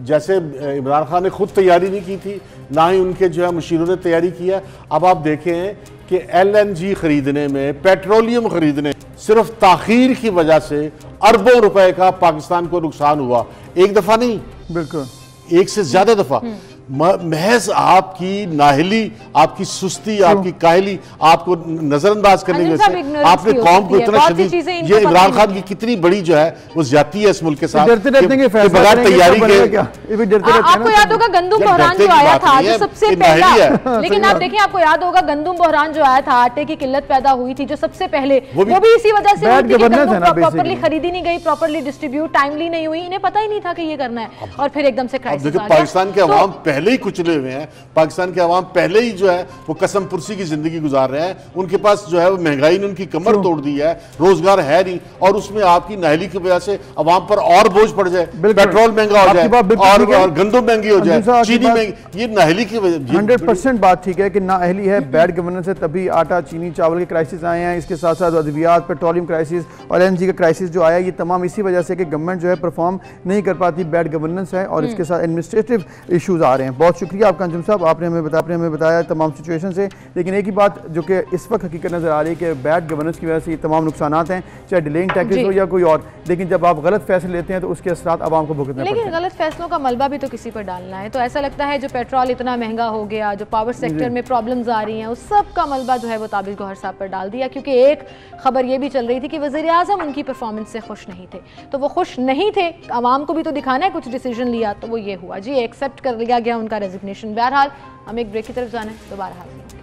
F: जैसे इमरान खान ने खुद तैयारी नहीं की थी, ना ही उनके जो है मुशीरों ने तैयारी किया। अब आप देखें कि LNG खरीदने में, पेट्रोलियम खरीदने, सिर्फ ताखीर की वजह से अरबों रुपए का पाकिस्तान को नुकसान हुआ। एक दफा नहीं,
B: बिल्कुल
F: एक से ज्यादा दफा। महज आपकी नाहली, आपकी सुस्ती, आपकी काहली, आपको नजरअंदाज करने की वजह से आपने कौम को इतना शदीद, ये इमरान खान की कितनी बड़ी जो है वो ज्यादती है इस मुल्क के साथ, बगैर तैयारी के।
A: आपको याद होगा गंदुम बहरान जो आया था, जो सबसे पहला, लेकिन आप देखिए आपको याद होगा गंदुम बहरान जो आया था, आटे की किल्लत पैदा हुई थी जो सबसे पहले, वो भी इसी वजह से हुई थी कि गंदुम प्रॉपर्ली खरीदी नहीं गई, प्रॉपर्ली डिस्ट्रीब्यूट टाइमली नहीं हुई, इन्हें पता ही नहीं था कि ये करना है, और फिर एकदम से क्राइसिस आ गया।
F: पाकिस्तान के अवाम पहले ही कुचले हुए हैं, पाकिस्तान के अवाम पहले ही जो है वो कसम पुरसी की जिंदगी गुजार रहे हैं, उनके पास जो है वो महंगाई ने उनकी कमर तोड़ दी है, रोजगार है नहीं, और उसमें आपकी नाहली की वजह से अवाम पर और बोझ पड़ जाए, पेट्रोल महंगा हो जाए और गंदम महंगी हो जाए, चीनी महंगी, ये नाहली की वजह।
B: 100% बात ठीक है कि नाअहली है, बैड गवर्नेंस है, तभी आटा चीनी चावल के क्राइसिस आए हैं, इसके साथ साथ अद्वियात, पेट्रोलियम क्राइसिस और LNG का क्राइसिस जो आया, ये तमाम इसी वजह से कि गवर्नमेंट जो है परफॉर्म नहीं कर पाती, बैड गवर्नेंस है और इसके साथ एडमिनिस्ट्रेटिव इशूज आ रहे हैं। बहुत शुक्रिया आपका अंजुम साहब, आपने हमें बताया तमाम सिचुएशन से। लेकिन एक ही बात जो कि इस वक्त हकीकत नजर आ रही है कि बैड गवर्नेंस की वजह से ये तमाम नुकसान हैं, चाहे डिलेइंग टैक्सेस हो या कोई और, लेकिन जब आप गलत फैसले लेते हैं तो उसके असरात आवाम को भुगतने पड़ते हैं।
A: लेकिन गलत फैसलों का मलबा भी तो किसी पर डालना है, तो ऐसा लगता है जो पेट्रोल इतना महंगा हो गया, जो पावर सेक्टर में प्रॉब्लम्स आ रही हैं, उस सब का मलबा जो है वो ताबिश गौहर साहब पर डाल दिया, क्योंकि एक खबर ये भी चल रही थी कि वज़ीर आज़म उनकी परफॉर्मेंस से खुश नहीं थे, तो वो खुश नहीं थे, आवाम को भी तो दिखाना है, कुछ डिसीजन लिया तो वो ये हुआ जी, एक्सेप्ट कर लिया गया उनका रेजिग्नेशन। बहरहाल हमें एक ब्रेक की तरफ जाना है, दोबारा हाजिर होंगे।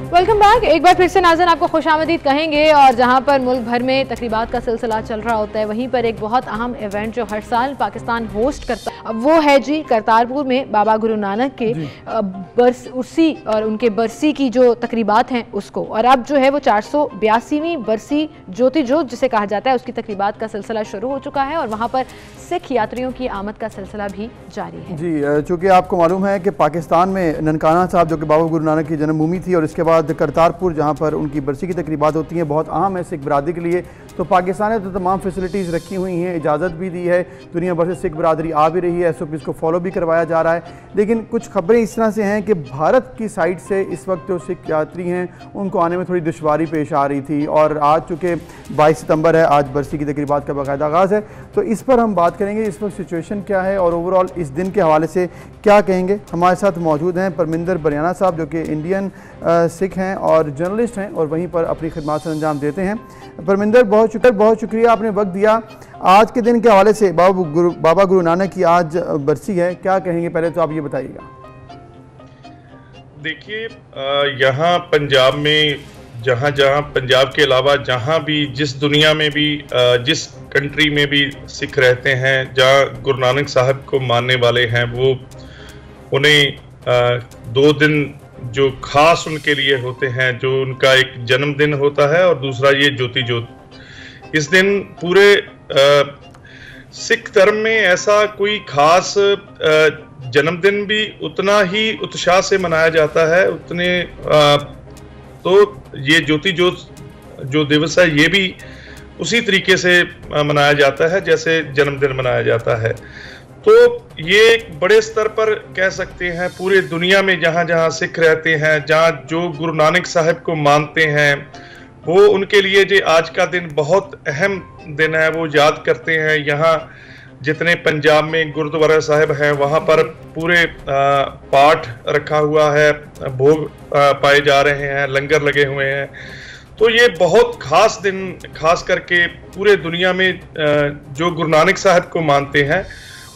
A: Welcome back. एक बार फिर से नाज़रीन आपको खुशामदीद कहेंगे, और जहां पर मुल्क भर में तकरीबात का सिलसिला चल रहा होता है, वहीं पर एक बहुत अहम इवेंट जो हर साल पाकिस्तान होस्ट करता है वो है जी करतारपुर में बाबा गुरु नानक के बरसी और उनके बरसी की जो तकरीबात हैं उसको, और अब जो है वो 482वीं बरसी ज्योति जोत जिसे कहा जाता है उसकी तकरीबात का सिलसिला शुरू हो चुका है, और वहाँ पर सिख यात्रियों की आमद का सिलसिला भी जारी है।
B: जी, चूँकि आपको मालूम है कि पाकिस्तान में ननकाना साहब जो कि बाबा गुरु नानक की जन्मभूमि थी, और इसके बाद करतारपुर जहाँ पर उनकी बरसी की तकरीबात होती हैं, बहुत अहम है सिख बरादरी के लिए। तो पाकिस्तान ने तो तमाम फैसिलिटीज़ रखी हुई हैं, इजाज़त भी दी है, दुनिया भर से सिख बरादरी आ भी रही है, SOPs को फॉलो भी करवाया जा रहा है। लेकिन कुछ खबरें इस तरह से हैं कि भारत की साइड से इस वक्त जो सिख यात्री हैं उनको आने में थोड़ी दुश्वारी पेश आ रही थी, और आज चूँकि 22 सितंबर है, आज बरसी की तकरीबात का बाकायदा आगाज़ है, तो इस पर हम बात करेंगे इस वक्त सिचुएशन क्या है और ओवरऑल इस दिन के हवाले से क्या कहेंगे। हमारे साथ मौजूद हैं परमिंदर बरियाना साहब जो कि इंडियन सिख हैं और जर्नलिस्ट हैं, और वहीं पर अपनी खिदमत से अंजाम देते हैं। परमिंदर, बहुत शुक्रिया आपने वक्त दिया। आज के दिन के हवाले से बाबा गुरु नानक की आज बरसी है, क्या कहेंगे, पहले तो आप ये बताइएगा।
G: देखिए, यहाँ पंजाब में जहाँ जहाँ पंजाब के अलावा जहाँ भी जिस दुनिया में भी जिस कंट्री में भी सिख रहते हैं, जहाँ गुरु नानक साहब को मानने वाले हैं, वो उन्हें 2 दिन जो खास उनके लिए होते हैं, जो उनका एक जन्मदिन होता है और दूसरा ये ज्योति ज्योत। इस दिन पूरे सिख धर्म में ऐसा कोई खास जन्मदिन भी उतना ही उत्साह से मनाया जाता है, उतने तो ये ज्योति ज्योत जो दिवस है ये भी उसी तरीके से मनाया जाता है जैसे जन्मदिन मनाया जाता है। तो ये एक बड़े स्तर पर कह सकते हैं पूरे दुनिया में जहाँ जहाँ सिख रहते हैं, जहाँ जो गुरु नानक साहब को मानते हैं, वो उनके लिए जो आज का दिन बहुत अहम दिन है, वो याद करते हैं। यहाँ जितने पंजाब में गुरुद्वारा साहिब हैं वहाँ पर पूरे पाठ रखा हुआ है, भोग पाए जा रहे हैं, लंगर लगे हुए हैं। तो ये बहुत खास दिन, खास करके पूरे दुनिया में जो गुरु नानक साहब को मानते हैं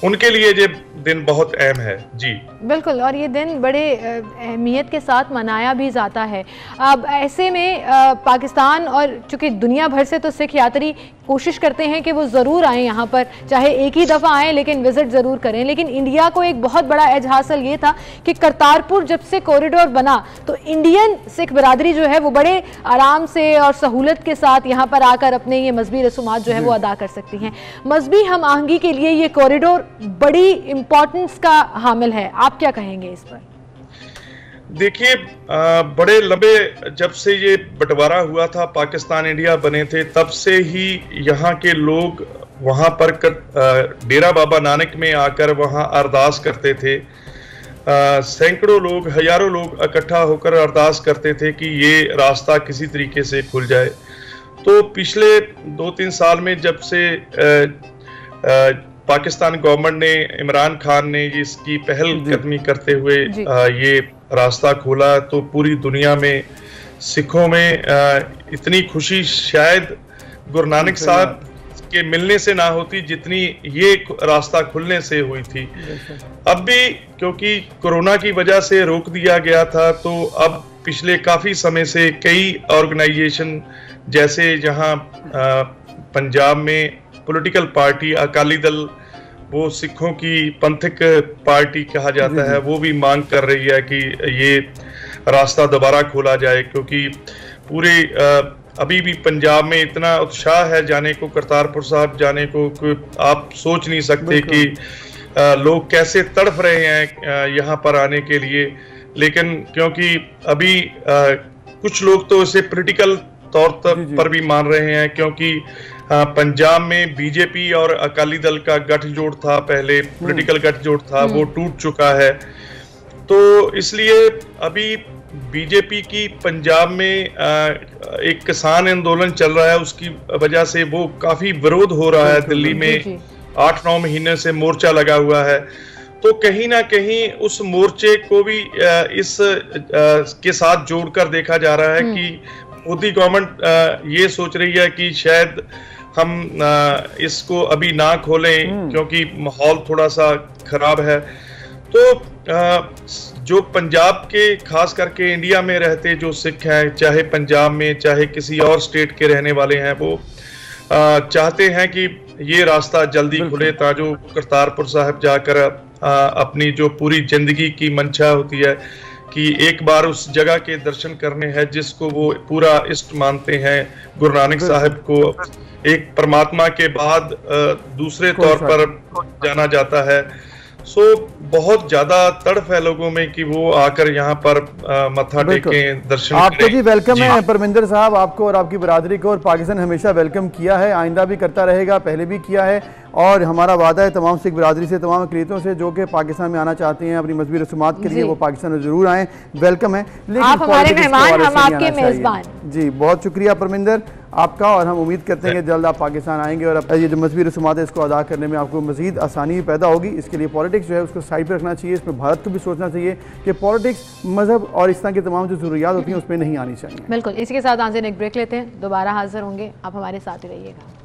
G: उनके लिए ये दिन बहुत अहम है। जी
A: बिल्कुल, और ये दिन बड़े अहमियत के साथ मनाया भी जाता है। अब ऐसे में पाकिस्तान और चूँकि दुनिया भर से तो सिख यात्री कोशिश करते हैं कि वो ज़रूर आएँ यहाँ पर, चाहे एक ही दफ़ा आएँ लेकिन विज़िट ज़रूर करें। लेकिन इंडिया को एक बहुत बड़ा एज हासिल ये था कि करतारपुर जब से कॉरिडोर बना तो इंडियन सिख बरादरी जो है वो बड़े आराम से और सहूलत के साथ यहाँ पर आकर अपने ये मजहबी रसूमात जो है वो अदा कर सकती हैं। मजहबी हम आहंगी के लिए ये कॉरिडोर बड़ी इम्पोर्टेंस का हामिल है, आप क्या कहेंगे इस पर?
G: देखिए, बड़े लंबे जब से ये बंटवारा हुआ था, पाकिस्तान इंडिया बने थे, तब से ही यहाँ के लोग वहाँ पर डेरा बाबा नानक में आकर वहाँ अरदास करते थे। सैकड़ों लोग, हजारों लोग इकट्ठा होकर अरदास करते थे कि ये रास्ता किसी तरीके से खुल जाए। तो पिछले 2-3 साल में जब से पाकिस्तान गवर्नमेंट ने, इमरान खान ने इसकी पहल कदमी करते हुए ये रास्ता खोला, तो पूरी दुनिया में सिखों में इतनी खुशी शायद गुरु नानक साहब के मिलने से ना होती जितनी ये रास्ता खुलने से हुई थी। अब भी क्योंकि कोरोना की वजह से रोक दिया गया था, तो अब पिछले काफी समय से कई ऑर्गेनाइजेशन, जैसे जहां पंजाब में पॉलिटिकल पार्टी अकाली दल, वो सिखों की पंथिक पार्टी कहा जाता है, वो भी मांग कर रही है कि ये रास्ता दोबारा खोला जाए, क्योंकि पूरे अभी भी पंजाब में इतना उत्साह है जाने को, करतारपुर साहब जाने को, आप सोच नहीं सकते कि लोग कैसे तड़फ रहे हैं यहाँ पर आने के लिए। लेकिन क्योंकि अभी कुछ लोग तो इसे पॉलिटिकल तौर पर भी मान रहे हैं, क्योंकि पंजाब में बीजेपी और अकाली दल का गठजोड़ था, पहले पॉलिटिकल गठजोड़ था, वो टूट चुका है। तो इसलिए अभी बीजेपी की पंजाब में एक किसान आंदोलन चल रहा है, उसकी वजह से वो काफी विरोध हो रहा है। दिल्ली में 8-9 महीने से मोर्चा लगा हुआ है, तो कहीं ना कहीं उस मोर्चे को भी इस के साथ जोड़कर देखा जा रहा है कि मोदी गवर्नमेंट ये सोच रही है कि शायद हम इसको अभी ना खोलें, क्योंकि माहौल थोड़ा सा खराब है। तो जो पंजाब के, खास करके इंडिया में रहते जो सिख हैं, चाहे पंजाब में चाहे किसी और स्टेट के रहने वाले हैं, वो चाहते हैं कि ये रास्ता जल्दी खुले, ताकि करतारपुर साहब जाकर अपनी जो पूरी जिंदगी की मंशा होती है कि एक बार उस जगह के दर्शन करने हैं जिसको वो पूरा इष्ट मानते हैं। गुरु नानक साहब को एक परमात्मा के बाद दूसरे तौर पर जाना जाता है। सो बहुत ज्यादा तड़फ है लोगों में कि वो आकर यहाँ पर मत्था टेकें, दर्शन करें।
B: आपको जी वेलकम है परमिंदर साहब, आपको और आपकी बरादरी को, और पाकिस्तान हमेशा वेलकम किया है, आइंदा भी करता रहेगा, पहले भी किया है। और हमारा वादा है तमाम सिख बरादरी से, तमाम अक़लीतों से जो कि पाकिस्तान में आना चाहते हैं अपनी मजहबी रसूमात के लिए, वो पाकिस्तान में जरूर आएँ, वेलकम है। लेकिन
A: आप हमारे मेहमान, हम आपके मेज़बान।
B: जी बहुत शुक्रिया परमिंदर आपका, और हम उम्मीद करते हैं कि जल्द आप पाकिस्तान आएंगे और ये जो मजहबी रसूमात है इसको अदा करने में आपको मज़ीद आसानी भी पैदा होगी। इसके लिए पॉलिटिक्स जो है उसको साइड पर रखना चाहिए, इसमें भारत को भी सोचना चाहिए कि पॉलिटिक्स, मजहब और इस तरह की तमाम जो ज़रूरियात होती हैं उसमें नहीं आनी चाहिए।
A: बिल्कुल। इसी के साथ आंसर एक ब्रेक लेते हैं, दोबारा हाजिर होंगे, आप हमारे साथ ही रहिएगा।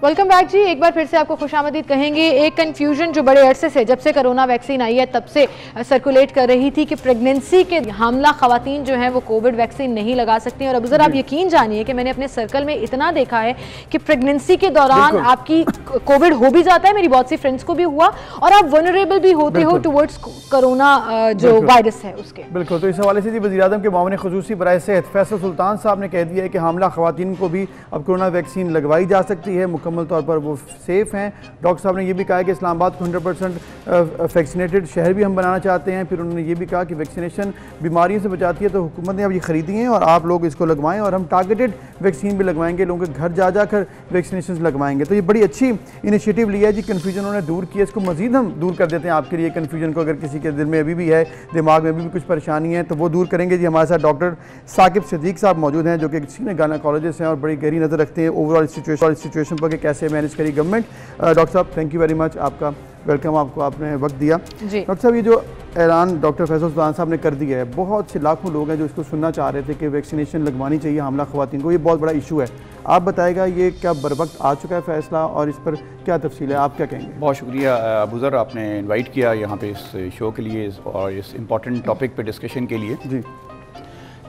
A: वेलकम बैक जी, एक बार फिर से आपको खुशामदीद कहेंगे। एक कन्फ्यूजन जो बड़े अरसे से, जब से कोरोना वैक्सीन आई है तब से सर्कुलेट कर रही थी कि प्रेगनेंसी के हामला खवातीन जो हैं वो कोविड वैक्सीन नहीं लगा सकती। और अब जरा आप यकीन जानिए कि मैंने अपने सर्कल में इतना देखा है कि प्रेगनेंसी के दौरान आपकी कोविड हो भी जाता है, मेरी बहुत सी फ्रेंड्स को भी हुआ, और आप वनरेबल भी होते हो टुवर्ड्स कोरोना जो वायरस है उसके।
B: बिल्कुल। तो इस हवाले से वज़ीर-ए-आज़म के मामले ख़ुसूसी बराए सेहत फैसल सुल्तान साहब ने कह दिया है कि हामला खवातीन को भी अब कोरोना वैक्सीन लगवाई जा सकती है, मुकम्मल तौर पर वो सेफ हैं। डॉक्टर साहब ने ये भी कहा है कि इस्लामाबाद को 100% वैक्सीनेटेड शहर भी हम बनाना चाहते हैं। फिर उन्होंने ये भी कहा कि वैक्सीनेशन बीमारियों से बचाती है, तो हुकूमत ने अब ये ख़रीदी हैं और आप लोग इसको लगवाएं, और हम टारगेटेड वैक्सीन भी लगवाएंगे, लोगों के घर जा जाकर वैक्सीनेशन लगवाएंगे। तो ये बड़ी अच्छी इनिशिएटिव लिया है जी, कन्फ्यूजन उन्होंने दूर किया, इसको मजीद हम दूर कर देते हैं आपके लिए कन्फ्यूजन को। अगर किसी के दिल में अभी भी है, दिमाग में अभी भी कुछ परेशानी है, तो वो दूर करेंगे जी। हमारे साथ डॉक्टर साकिब सिद्दीक साहब मौजूद हैं, जो कि सीनियर गायनेकोलॉजिस्ट हैं और बड़ी गहरी नज़र रखते हैं ओवरऑल सिचुएशन पर कि कैसे मैनेज करी गवर्नमेंट। डॉक्टर साहब थैंक यू वेरी मच, आपका वेलकम, आपको आपने वक्त दिया। डॉक्टर साहब, ये जो ऐलान डॉक्टर फैसल सुल्तान साहब ने कर दिया है, बहुत से लाखों लोग हैं जो इसको सुनना चाह रहे थे कि वैक्सीनेशन लगवानी चाहिए हामला खवातीन को, ये बहुत बड़ा इशू है। आप बताएगा ये क्या बर वक्त आ चुका है फैसला, और इस पर क्या तफसील है, आप क्या कहेंगे?
H: बहुत शुक्रिया अबूज़र, आपने इन्वाइट किया यहाँ पे इस शो के लिए और इस इम्पॉर्टेंट टॉपिक पे डिस्कशन के लिए जी।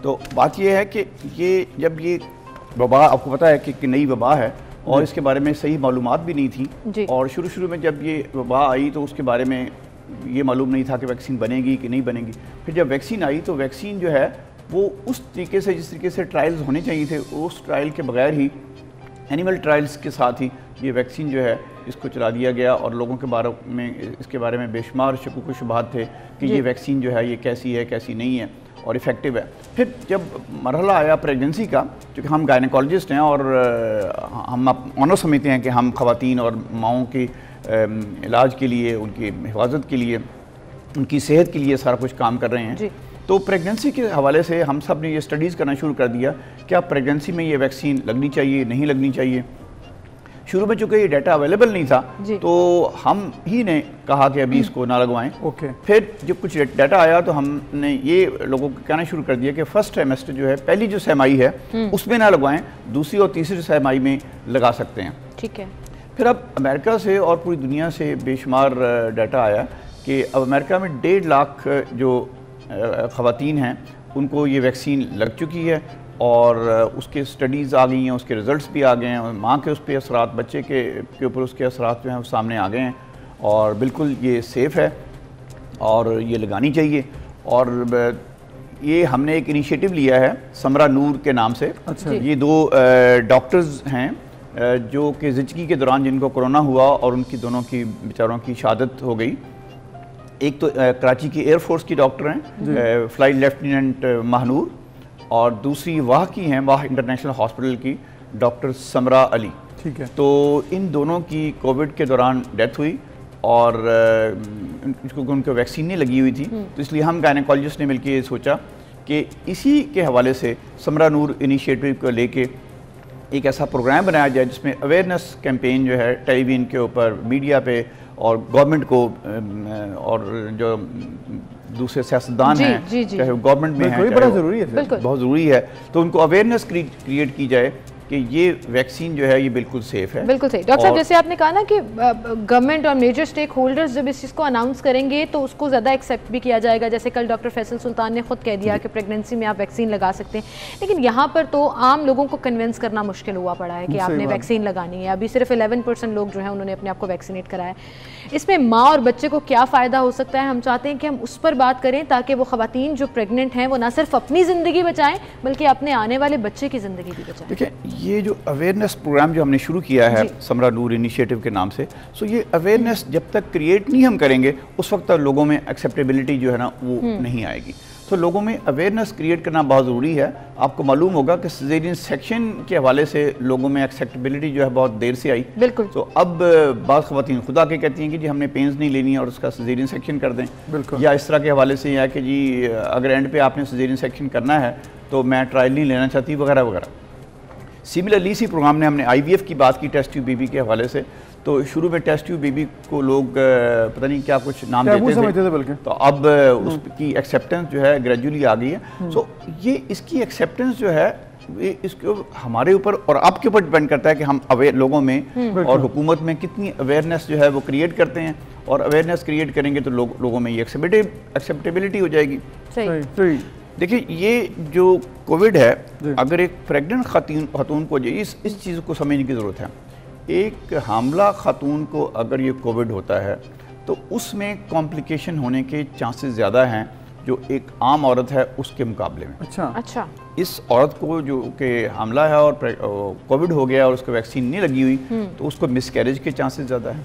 H: तो बात ये है कि ये जब ये वबा, आपको पता है कि नई वबा है और इसके बारे में सही मालूमात भी नहीं थी, और शुरू में जब ये वबा आई तो उसके बारे में ये मालूम नहीं था कि वैक्सीन बनेगी कि नहीं बनेगी। फिर जब वैक्सीन आई तो वैक्सीन जो है वो उस तरीके से, जिस तरीके से ट्रायल्स होने चाहिए थे, उस ट्रायल के बगैर ही एनिमल ट्रायल्स के साथ ही ये वैक्सीन जो है इसको चला दिया गया और लोगों के बारे में इसके बारे में बेशुमार शकूक व शुबहात थे कि ये वैक्सीन जो है ये कैसी है कैसी नहीं है और इफ़ेक्टिव है। फिर जब मरहला आया प्रेगनेंसी का, क्योंकि हम गायनेकोलॉजिस्ट हैं और हम ऑनर समझते हैं कि हम ख़वातीन और माओं के इलाज के लिए, उनकी हिफाजत के लिए, उनकी सेहत के लिए सारा कुछ काम कर रहे हैं। तो प्रेगनेंसी के हवाले से हम सब ने ये स्टडीज़ करना शुरू कर दिया, क्या प्रेगनेंसी में ये वैक्सीन लगनी चाहिए नहीं लगनी चाहिए। शुरू में चूँकि ये डाटा अवेलेबल नहीं था तो हम ही ने कहा कि अभी इसको ना लगवाएं। फिर जब कुछ डाटा आया तो हमने ये लोगों को कहना शुरू कर दिया कि फर्स्ट ट्राइमेस्टर जो है, पहली जो सहमाई है उसमें ना लगवाएं, दूसरी और तीसरी सहमाई में लगा सकते हैं।
A: ठीक है।
H: फिर अब अमेरिका से और पूरी दुनिया से बेशुमार डाटा आया कि अब अमेरिका में 1.5 लाख जो ख़वातीन हैं उनको ये वैक्सीन लग चुकी है और उसके स्टडीज़ आ गई हैं, उसके रिज़ल्ट्स भी आ गए हैं, माँ के उस पर असरात, बच्चे के ऊपर उसके असरात जो हैं वो सामने आ गए हैं और बिल्कुल ये सेफ़ है और ये लगानी चाहिए। और ये हमने एक इनिशिएटिव लिया है समरा नूर के नाम से।
B: अच्छा।
H: ये 2 डॉक्टर्स हैं जो कि ज़िंदगी के दौरान जिनको कोरोना हुआ और उनकी दोनों की बेचारों की शहादत हो गई। एक तो कराची की एयरफोर्स की डॉक्टर हैं, फ्लाइट लेफ्टिनेंट महानूर, और दूसरी वाह की हैं, वाह इंटरनेशनल हॉस्पिटल की डॉक्टर समरा अली।
B: ठीक है।
H: तो इन दोनों की कोविड के दौरान डेथ हुई और उनको वैक्सीन नहीं लगी हुई थी, तो इसलिए हम गायनेकोलॉजिस्ट ने मिलकर ये सोचा कि इसी के हवाले से समरा नूर इनिशिएटिव को लेके एक ऐसा प्रोग्राम बनाया जाए जिसमें अवेयरनेस कैंपेन जो है टेलीविजन के ऊपर, मीडिया पे और गवर्नमेंट को और जो दूसरे सियासतदान हैं चाहे गवर्नमेंट में हैं,
B: बड़ा ज़रूरी है,
H: बहुत ज़रूरी है, तो उनको अवेयरनेस क्रिएट की जाए कि ये वैक्सीन जो है ये बिल्कुल सेफ है।
A: बिल्कुल सही। डॉक्टर साहब, जैसे आपने कहा ना कि गवर्नमेंट और मेजर स्टेक होल्डर्स जब इस चीज़ को अनाउंस करेंगे तो उसको ज़्यादा एक्सेप्ट भी किया जाएगा। जैसे कल डॉक्टर फैसल सुल्तान ने खुद कह दिया कि प्रेगनेंसी में आप वैक्सीन लगा सकते हैं, लेकिन यहाँ पर तो आम लोगों को कन्विंस करना मुश्किल हुआ पड़ा है कि आपने वैक्सीन लगानी है। अभी सिर्फ 11% लोग जो हैं उन्होंने अपने आप को वैक्सीनेट कराया। इसमें माँ और बच्चे को क्या फ़ायदा हो सकता है, हम चाहते हैं कि हम उस पर बात करें ताकि वो ख़वातीन जो प्रेग्नेंट हैं वो ना सिर्फ अपनी ज़िंदगी बचाएं बल्कि अपने आने वाले बच्चे की ज़िंदगी भी बचाएं।
H: देखिए, ये जो अवेयरनेस प्रोग्राम जो हमने शुरू किया है समरा नूर इनिशिएटिव के नाम से, सो ये अवेयरनेस जब तक क्रिएट नहीं हम करेंगे उस वक्त तक लोगों में एक्सेप्टेबिलिटी जो है ना वो नहीं आएगी। तो लोगों में अवेयरनेस क्रिएट करना बहुत ज़रूरी है। आपको मालूम होगा कि सिजेरियन सेक्शन के हवाले से लोगों में एक्सेप्टेबिलिटी जो है बहुत देर से आई।
A: बिल्कुल।
H: तो अब बात ख़वातीन खुदा के कहती हैं कि जी हमने पेंस नहीं लेनी और उसका सिजेरियन सेक्शन कर दें।
B: बिल्कुल।
H: या इस तरह के हवाले से या कि जी अगर एंड पे आपने सिजेरियन सेक्शन करना है तो मैं ट्रायल नहीं लेना चाहती वगैरह वगैरह। सिमिलरली इसी प्रोग्राम ने हमने IVF की बात की टेस्ट ट्यूब बेबी के हवाले से। तो शुरू में टेस्ट ट्यूब बेबी को लोग पता नहीं क्या कुछ नाम देते थे बल्कि, तो अब उसकी एक्सेप्टेंस जो है ग्रेजुअली आ गई है। सो ये इसकी एक्सेप्टेंस जो है इसके हमारे ऊपर और आपके ऊपर डिपेंड करता है कि हम अवेयर लोगों में और हुकूमत में कितनी अवेयरनेस जो है वो क्रिएट करते हैं, और अवेयरनेस क्रिएट करेंगे तो लोगों में ये एक्सेप्टेबिलिटी हो जाएगी।
B: सही।
H: देखिए, ये जो कोविड है, अगर एक प्रेग्नेंट खातून को इस चीज़ को समझने की ज़रूरत है। एक हामला खातून को अगर ये कोविड होता है तो उसमें कॉम्प्लिकेशन होने के चांसेस ज़्यादा हैं जो एक आम औरत है उसके मुकाबले में।
A: अच्छा।
H: इस औरत को जो कि हमला है और कोविड हो गया और उसको वैक्सीन नहीं लगी हुई तो उसको मिसकैरेज के चांसेस ज़्यादा हैं,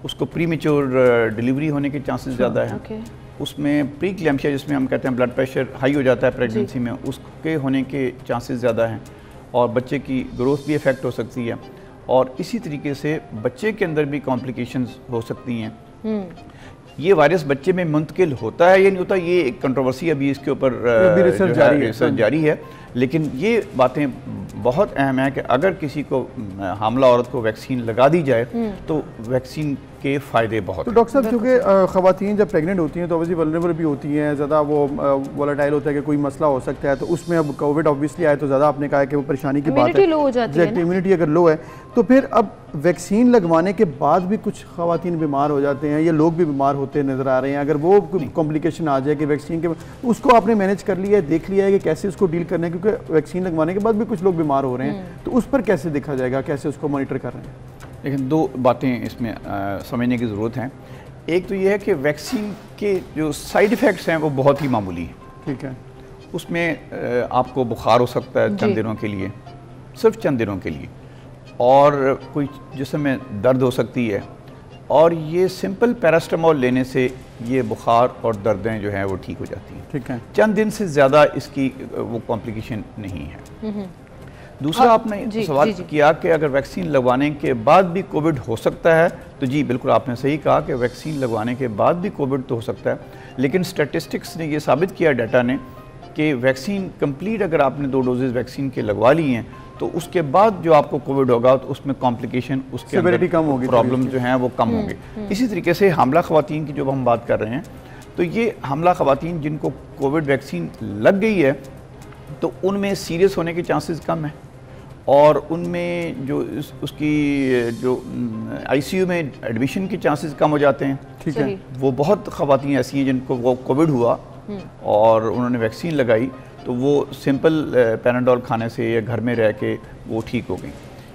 H: उसको प्रीमेच्योर डिलीवरी होने के चांसेस ज़्यादा हैं, उसमें प्री क्लैम्पिया जिसमें हम कहते हैं ब्लड प्रेशर हाई हो जाता है प्रेगनेंसी में, उसके होने के चांसेस ज़्यादा हैं, और बच्चे की ग्रोथ भी इफ़ेक्ट हो सकती है, और इसी तरीके से बच्चे के अंदर भी कॉम्प्लिकेशंस हो सकती हैं। ये वायरस बच्चे में मुंतकिल होता है या नहीं होता, ये एक कंट्रोवर्सी अभी इसके ऊपर रिसर्च जारी है, लेकिन ये बातें बहुत अहम है कि अगर किसी को हामला औरत को वैक्सीन लगा दी जाए तो वैक्सीन के फ़ायदे बहुत।
B: तो डॉक्टर साहब, क्योंकि ख़वातीन जब प्रेग्नेंट होती हैं तो ऑब्वियसली वल्नरेबल भी होती हैं, ज़्यादा वो वोलेटाइल होता है कि कोई मसला हो सकता है, तो उसमें अब कोविड ऑब्वियसली आए तो ज़्यादा आपने कहा कि वो परेशानी की बात है, इम्यूनिटी अगर लो है तो फिर अब वैक्सीन लगवाने के बाद भी कुछ ख़वातीन बीमार हो जाते हैं या लोग भी बीमार होते नज़र आ रहे हैं। अगर वो कॉम्प्लिकेशन आ जाए कि वैक्सीन के, उसको आपने मैनेज कर लिया है, देख लिया है कि कैसे उसको डील करना है, क्योंकि वैक्सीन लगवाने के बाद भी कुछ लोग बीमार हो रहे हैं, तो उस पर कैसे देखा जाएगा, कैसे उसको मॉनिटर कर रहे हैं?
H: लेकिन दो बातें इसमें समझने की ज़रूरत है। एक तो ये है कि वैक्सीन के जो साइड इफ़ेक्ट्स हैं वो बहुत ही मामूली हैं।
B: ठीक है।
H: उसमें आपको बुखार हो सकता है चंद दिनों के लिए, सिर्फ चंद दिनों के लिए, और कोई जिस्म में दर्द हो सकती है, और ये सिंपल पैरास्टामोल लेने से ये बुखार और दर्दें जो हैं वो ठीक हो जाती हैं।
B: ठीक है,
H: चंद दिन से ज़्यादा इसकी वो कॉम्प्लिकेशन नहीं है। दूसरा आपने सवाल किया कि अगर वैक्सीन लगवाने के बाद भी कोविड हो सकता है, तो जी बिल्कुल आपने सही कहा कि वैक्सीन लगवाने के बाद भी कोविड तो हो सकता है, लेकिन स्टैटिस्टिक्स ने ये साबित किया, डाटा ने, कि वैक्सीन कंप्लीट अगर आपने 2 डोजेज़ वैक्सीन के लगवा ली हैं तो उसके बाद जो आपको कोविड होगा तो उसमें कॉम्प्लिकेशन, उसके अंदर
B: कम होगी,
H: प्रॉब्लम जो हैं वो कम होंगे। इसी तरीके से हामला ख़वातीन की जब हम बात कर रहे हैं, तो ये हामला ख़वातीन जिनको कोविड वैक्सीन लग गई है तो उनमें सीरियस होने के चांसेस कम हैं, और उनमें जो उसकी जो आईसीयू में एडमिशन के चांसेस कम हो जाते हैं।
B: ठीक है,
H: वो बहुत ख़वातीन ऐसी हैं जिनको वो कोविड हुआ और उन्होंने वैक्सीन लगाई तो वो सिंपल पैनाडोल खाने से या घर में रह के वो ठीक हो गई,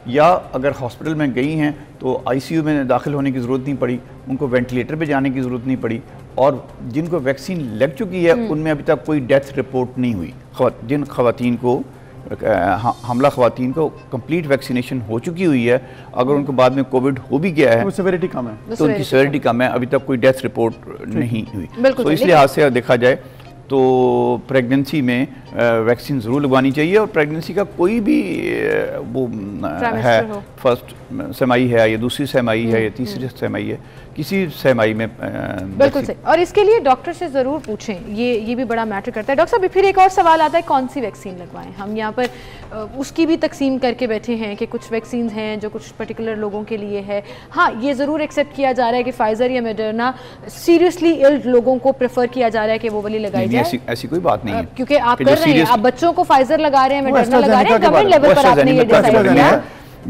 H: या अगर हॉस्पिटल में गई हैं तो आईसीयू में दाखिल होने की ज़रूरत नहीं पड़ी, उनको वेंटिलेटर पे जाने की ज़रूरत नहीं पड़ी, और जिनको वैक्सीन लग चुकी है उनमें अभी तक कोई डेथ रिपोर्ट नहीं हुई। जिन ख़वातीन को हमला ख़वातीन को कंप्लीट वैक्सीनेशन हो चुकी हुई है, अगर उनको बाद में कोविड हो भी गया है
B: तो सेवेरिटी कम है,
H: तो उनकी सेवेरिटी कम है, अभी तक कोई डेथ रिपोर्ट नहीं हुई। तो इस लिहाज से देखा जाए तो प्रेगनेंसी में वैक्सीन ज़रूर लगवानी चाहिए, और प्रेगनेंसी का कोई भी वो है, फर्स्ट सेमाई है या दूसरी सेमाई है या तीसरी सेमाई है, किसी सेमाई में
A: बिल्कुल सही। और इसके लिए डॉक्टर से ज़रूर पूछें, ये भी बड़ा मैटर करता है। डॉक्टर साहब फिर एक और सवाल आता है, कौन सी वैक्सीन लगवाएं? हम यहाँ पर उसकी भी तकसीम करके बैठे हैं कि कुछ वैक्सीन हैं जो कुछ पर्टिकुलर लोगों के लिए है। हाँ, ये ज़रूर एक्सेप्ट किया जा रहा है कि फाइजर या मॉडर्ना सीरियसली इल लोगों को प्रेफर किया जा रहा है कि वो वाली लगाई जाए।
H: ऐसी कोई बात नहीं है,
A: क्योंकि आप कर रहे हैं, आप बच्चों को फाइजर लगा रहे हैं, मॉडर्ना लगा रहे हैं, गवर्नमेंट लेवल पर आपने ये डिसाइड किया।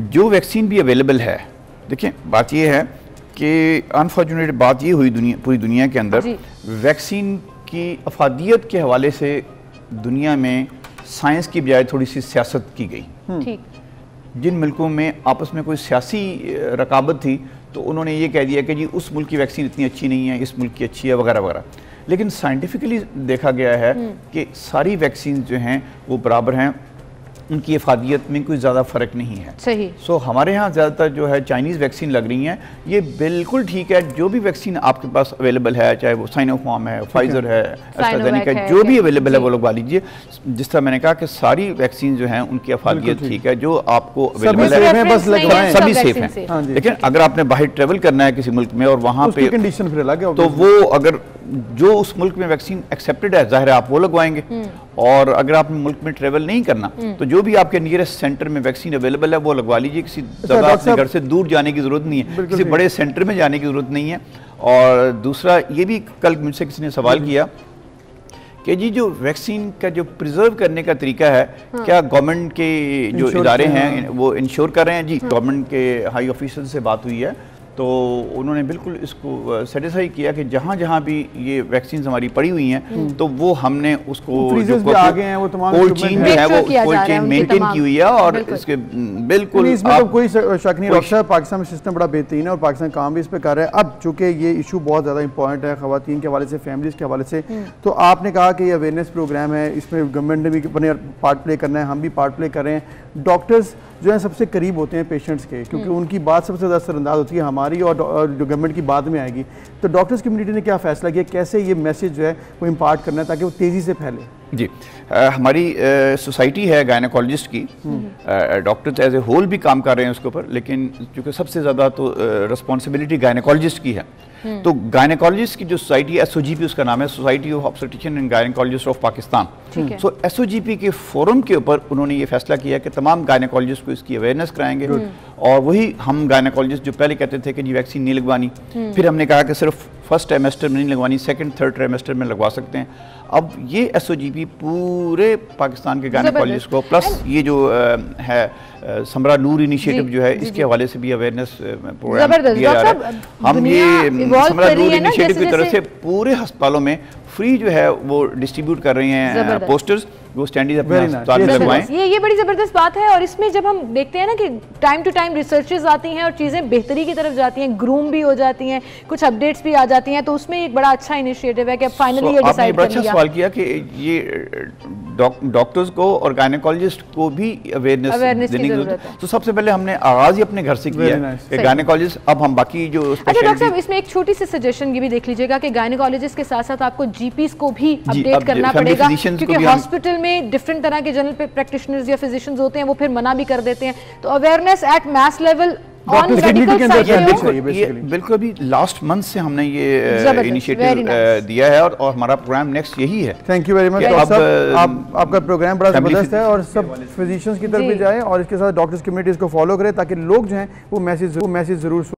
H: जो वैक्सीन भी अवेलेबल है, देखिए बात ये है कि अनफॉर्चुनेट बात ये हुई पूरी दुनिया के अंदर, वैक्सीन की अफादियत के हवाले से दुनिया में साइंस की बजाय थोड़ी सी सियासत की गई।
A: ठीक,
H: जिन मुल्कों में आपस में कोई सियासी रकाबत थी तो उन्होंने ये कह दिया कि जी उस मुल्क की वैक्सीन इतनी अच्छी नहीं है, इस मुल्क की अच्छी है, वगैरह वगैरह। लेकिन साइंटिफिकली देखा गया है कि सारी वैक्सीन जो हैं वो बराबर हैं, उनकी अफादियत में कोई ज़्यादा फ़र्क नहीं है।
A: सही।
H: सो हमारे यहाँ ज़्यादातर जो है चाइनीज़ वैक्सीन लग रही हैं, ये बिल्कुल ठीक है। जो भी वैक्सीन आपके पास अवेलेबल है, चाहे वो साइनोफार्म है, फाइजर है, एस्ट्राजेनेका है, जो भी अवेलेबल है वो लगवा लीजिए। जिस तरह मैंने कहा कि सारी वैक्सीन जो हैं उनकी अफादियत ठीक है, जो आपको अवेलेबल है बस लगवाएं, सभी सेफ हैं। लेकिन अगर आपने बाहर ट्रेवल करना है किसी मुल्क में और वहाँ पे
B: कंडीशन फिर अलग है,
H: तो वो अगर जो उस मुल्क में वैक्सीन एक्सेप्टेड है, जाहिर है आप वो लगवाएंगे। और अगर आपने मुल्क में ट्रेवल नहीं करना तो जो भी आपके नियरेस्ट सेंटर में वैक्सीन अवेलेबल है वो लगवा लीजिए। किसी जगह अपने घर से दूर जाने की जरूरत नहीं है, किसी बड़े सेंटर में जाने की जरूरत नहीं है। और दूसरा ये भी कल मुझसे किसी ने सवाल किया कि जी जो वैक्सीन का जो प्रिजर्व करने का तरीका है, क्या गवर्नमेंट के जो इदारे हैं वो इंश्योर कर रहे हैं? जी, गवर्नमेंट के हाई ऑफिसर से बात हुई है तो उन्होंने बिल्कुल इसको सेटिस्फाई किया कि जहाँ जहाँ भी ये वैक्सीन हमारी पड़ी हुई हैं तो वो हमने उसको कोल्ड चेन जो है वो कोल्ड चेन मेंटेन की हुई है। और इसके बिल्कुल
B: इसमें तो कोई शक नहीं। डॉक्टर साहब, पाकिस्तान में सिस्टम बड़ा बेहतरीन है और पाकिस्तान काम भी इस पर कर रहा है। अब चूंकि ये इशू बहुत ज़्यादा इंपॉर्टेंट है ख़वातीन के हवाले से, फैमिलीज़ के हवाले से, तो आपने कहा कि ये अवेयरनेस प्रोग्राम है, इसमें गवर्नमेंट ने भी अपने पार्ट प्ले करना है, हम भी पार्ट प्ले कर रहे हैं। डॉक्टर्स जो है सबसे करीब होते हैं पेशेंट्स के, क्योंकि उनकी बात सबसे ज़्यादा असरअंदाज होती है हमारी और जो गवर्नमेंट की बाद में आएगी। तो डॉक्टर्स कम्युनिटी ने क्या फ़ैसला किया, कैसे ये मैसेज जो है वो इम्पार्ट करना है ताकि वो तेज़ी से फैले?
H: जी, हमारी सोसाइटी है गायनेकोलॉजिस्ट की, डॉक्टर्स एज ए होल भी काम कर रहे हैं उसके ऊपर, लेकिन क्योंकि सबसे ज़्यादा तो रिस्पॉन्सिबिलिटी गायनेकोलॉजिस्ट की है, तो गायनेकोलॉजिस्ट की जो सोसाइटी SOGP उसका नाम है, society of obstetrician and gynaecologist of Pakistan. So SOGP के फोरम के ऊपर उन्होंने ये फैसला किया कि तमाम गायनेकोलॉजिस्ट को इसकी अवेयरनेस कराएंगे। और वही हम गायनेकोलॉजिस्ट जो पहले कहते थे कि जी वैक्सीन नहीं लगवानी, फिर हमने कहा कि सिर्फ फर्स्ट ट्राइमेस्टर में नहीं लगवानी, सेकंड थर्ड ट्राइमेस्टर में लगवा सकते हैं। अब ये SOGP पूरे पाकिस्तान के गायनेकोलॉजिस्ट को, प्लस ये जो है समरा नूर इनिशिएटिव जो है, इसके हवाले से भी अवेयरनेस प्रोग्राम दिया जा रहा है। हम ये समरा नूर इनिशिएटिव की तरफ से पूरे अस्पतालों में फ्री जो है वो डिस्ट्रीब्यूट कर रहे हैं पोस्टर्स, वो स्टैंडीज अपने अस्पताल में लगवाएं।
A: ये बड़ी ज़बरदस्त बात है। और इसमें जब हम देखते हैं ना कि टाइम टू टाइम रिसर्चेस आती हैं और चीज़ें बेहतरी की तरफ जाती हैं, ग्रूम भी हो जाती हैं, कुछ अपडेट्स भी आ जाती हैं, तो उसमें एक बड़ा अच्छा इनिशिएटिव है कि अब फाइनली ये डिसाइड कर लिया।
H: सवाल किया कि ये डॉक्टर्स को और गायनेकोलॉजिस्ट को भी अवेयरनेस देने की जरूरत है। तो सबसे पहले हमने आगाज ही अपने घर से किया है गायनेकोलॉजिस्ट, अब हम बाकी जो
A: अच्छा डॉक्टर साहब इसमें एक छोटी सी सजेशन ये भी देख लीजिएगा कि गायनेकोलॉजिस्ट के साथ साथ आपको जीपीस को भी अपडेट करना पड़ेगा, क्योंकि हॉस्पिटल में डिफरेंट तरह के जनरल प्रैक्टिशनर्स या फिजिशियंस होते हैं, वो फिर मना भी कर देते हैं। तो अवेयरनेस एट मैस लेवल
H: बिल्कुल अभी लास्ट मंथ से हमने ये इनिशिएटिव दिया है और हमारा प्रोग्राम नेक्स्ट यही है।
B: Thank you very much. आपका प्रोग्राम बड़ा जबरदस्त है और सब फिजिशियंस की तरफ भी जाए और इसके साथ डॉक्टर्स कम्युनिटी इसको फॉलो करें ताकि लोग जो हैं वो मैसेज जरूर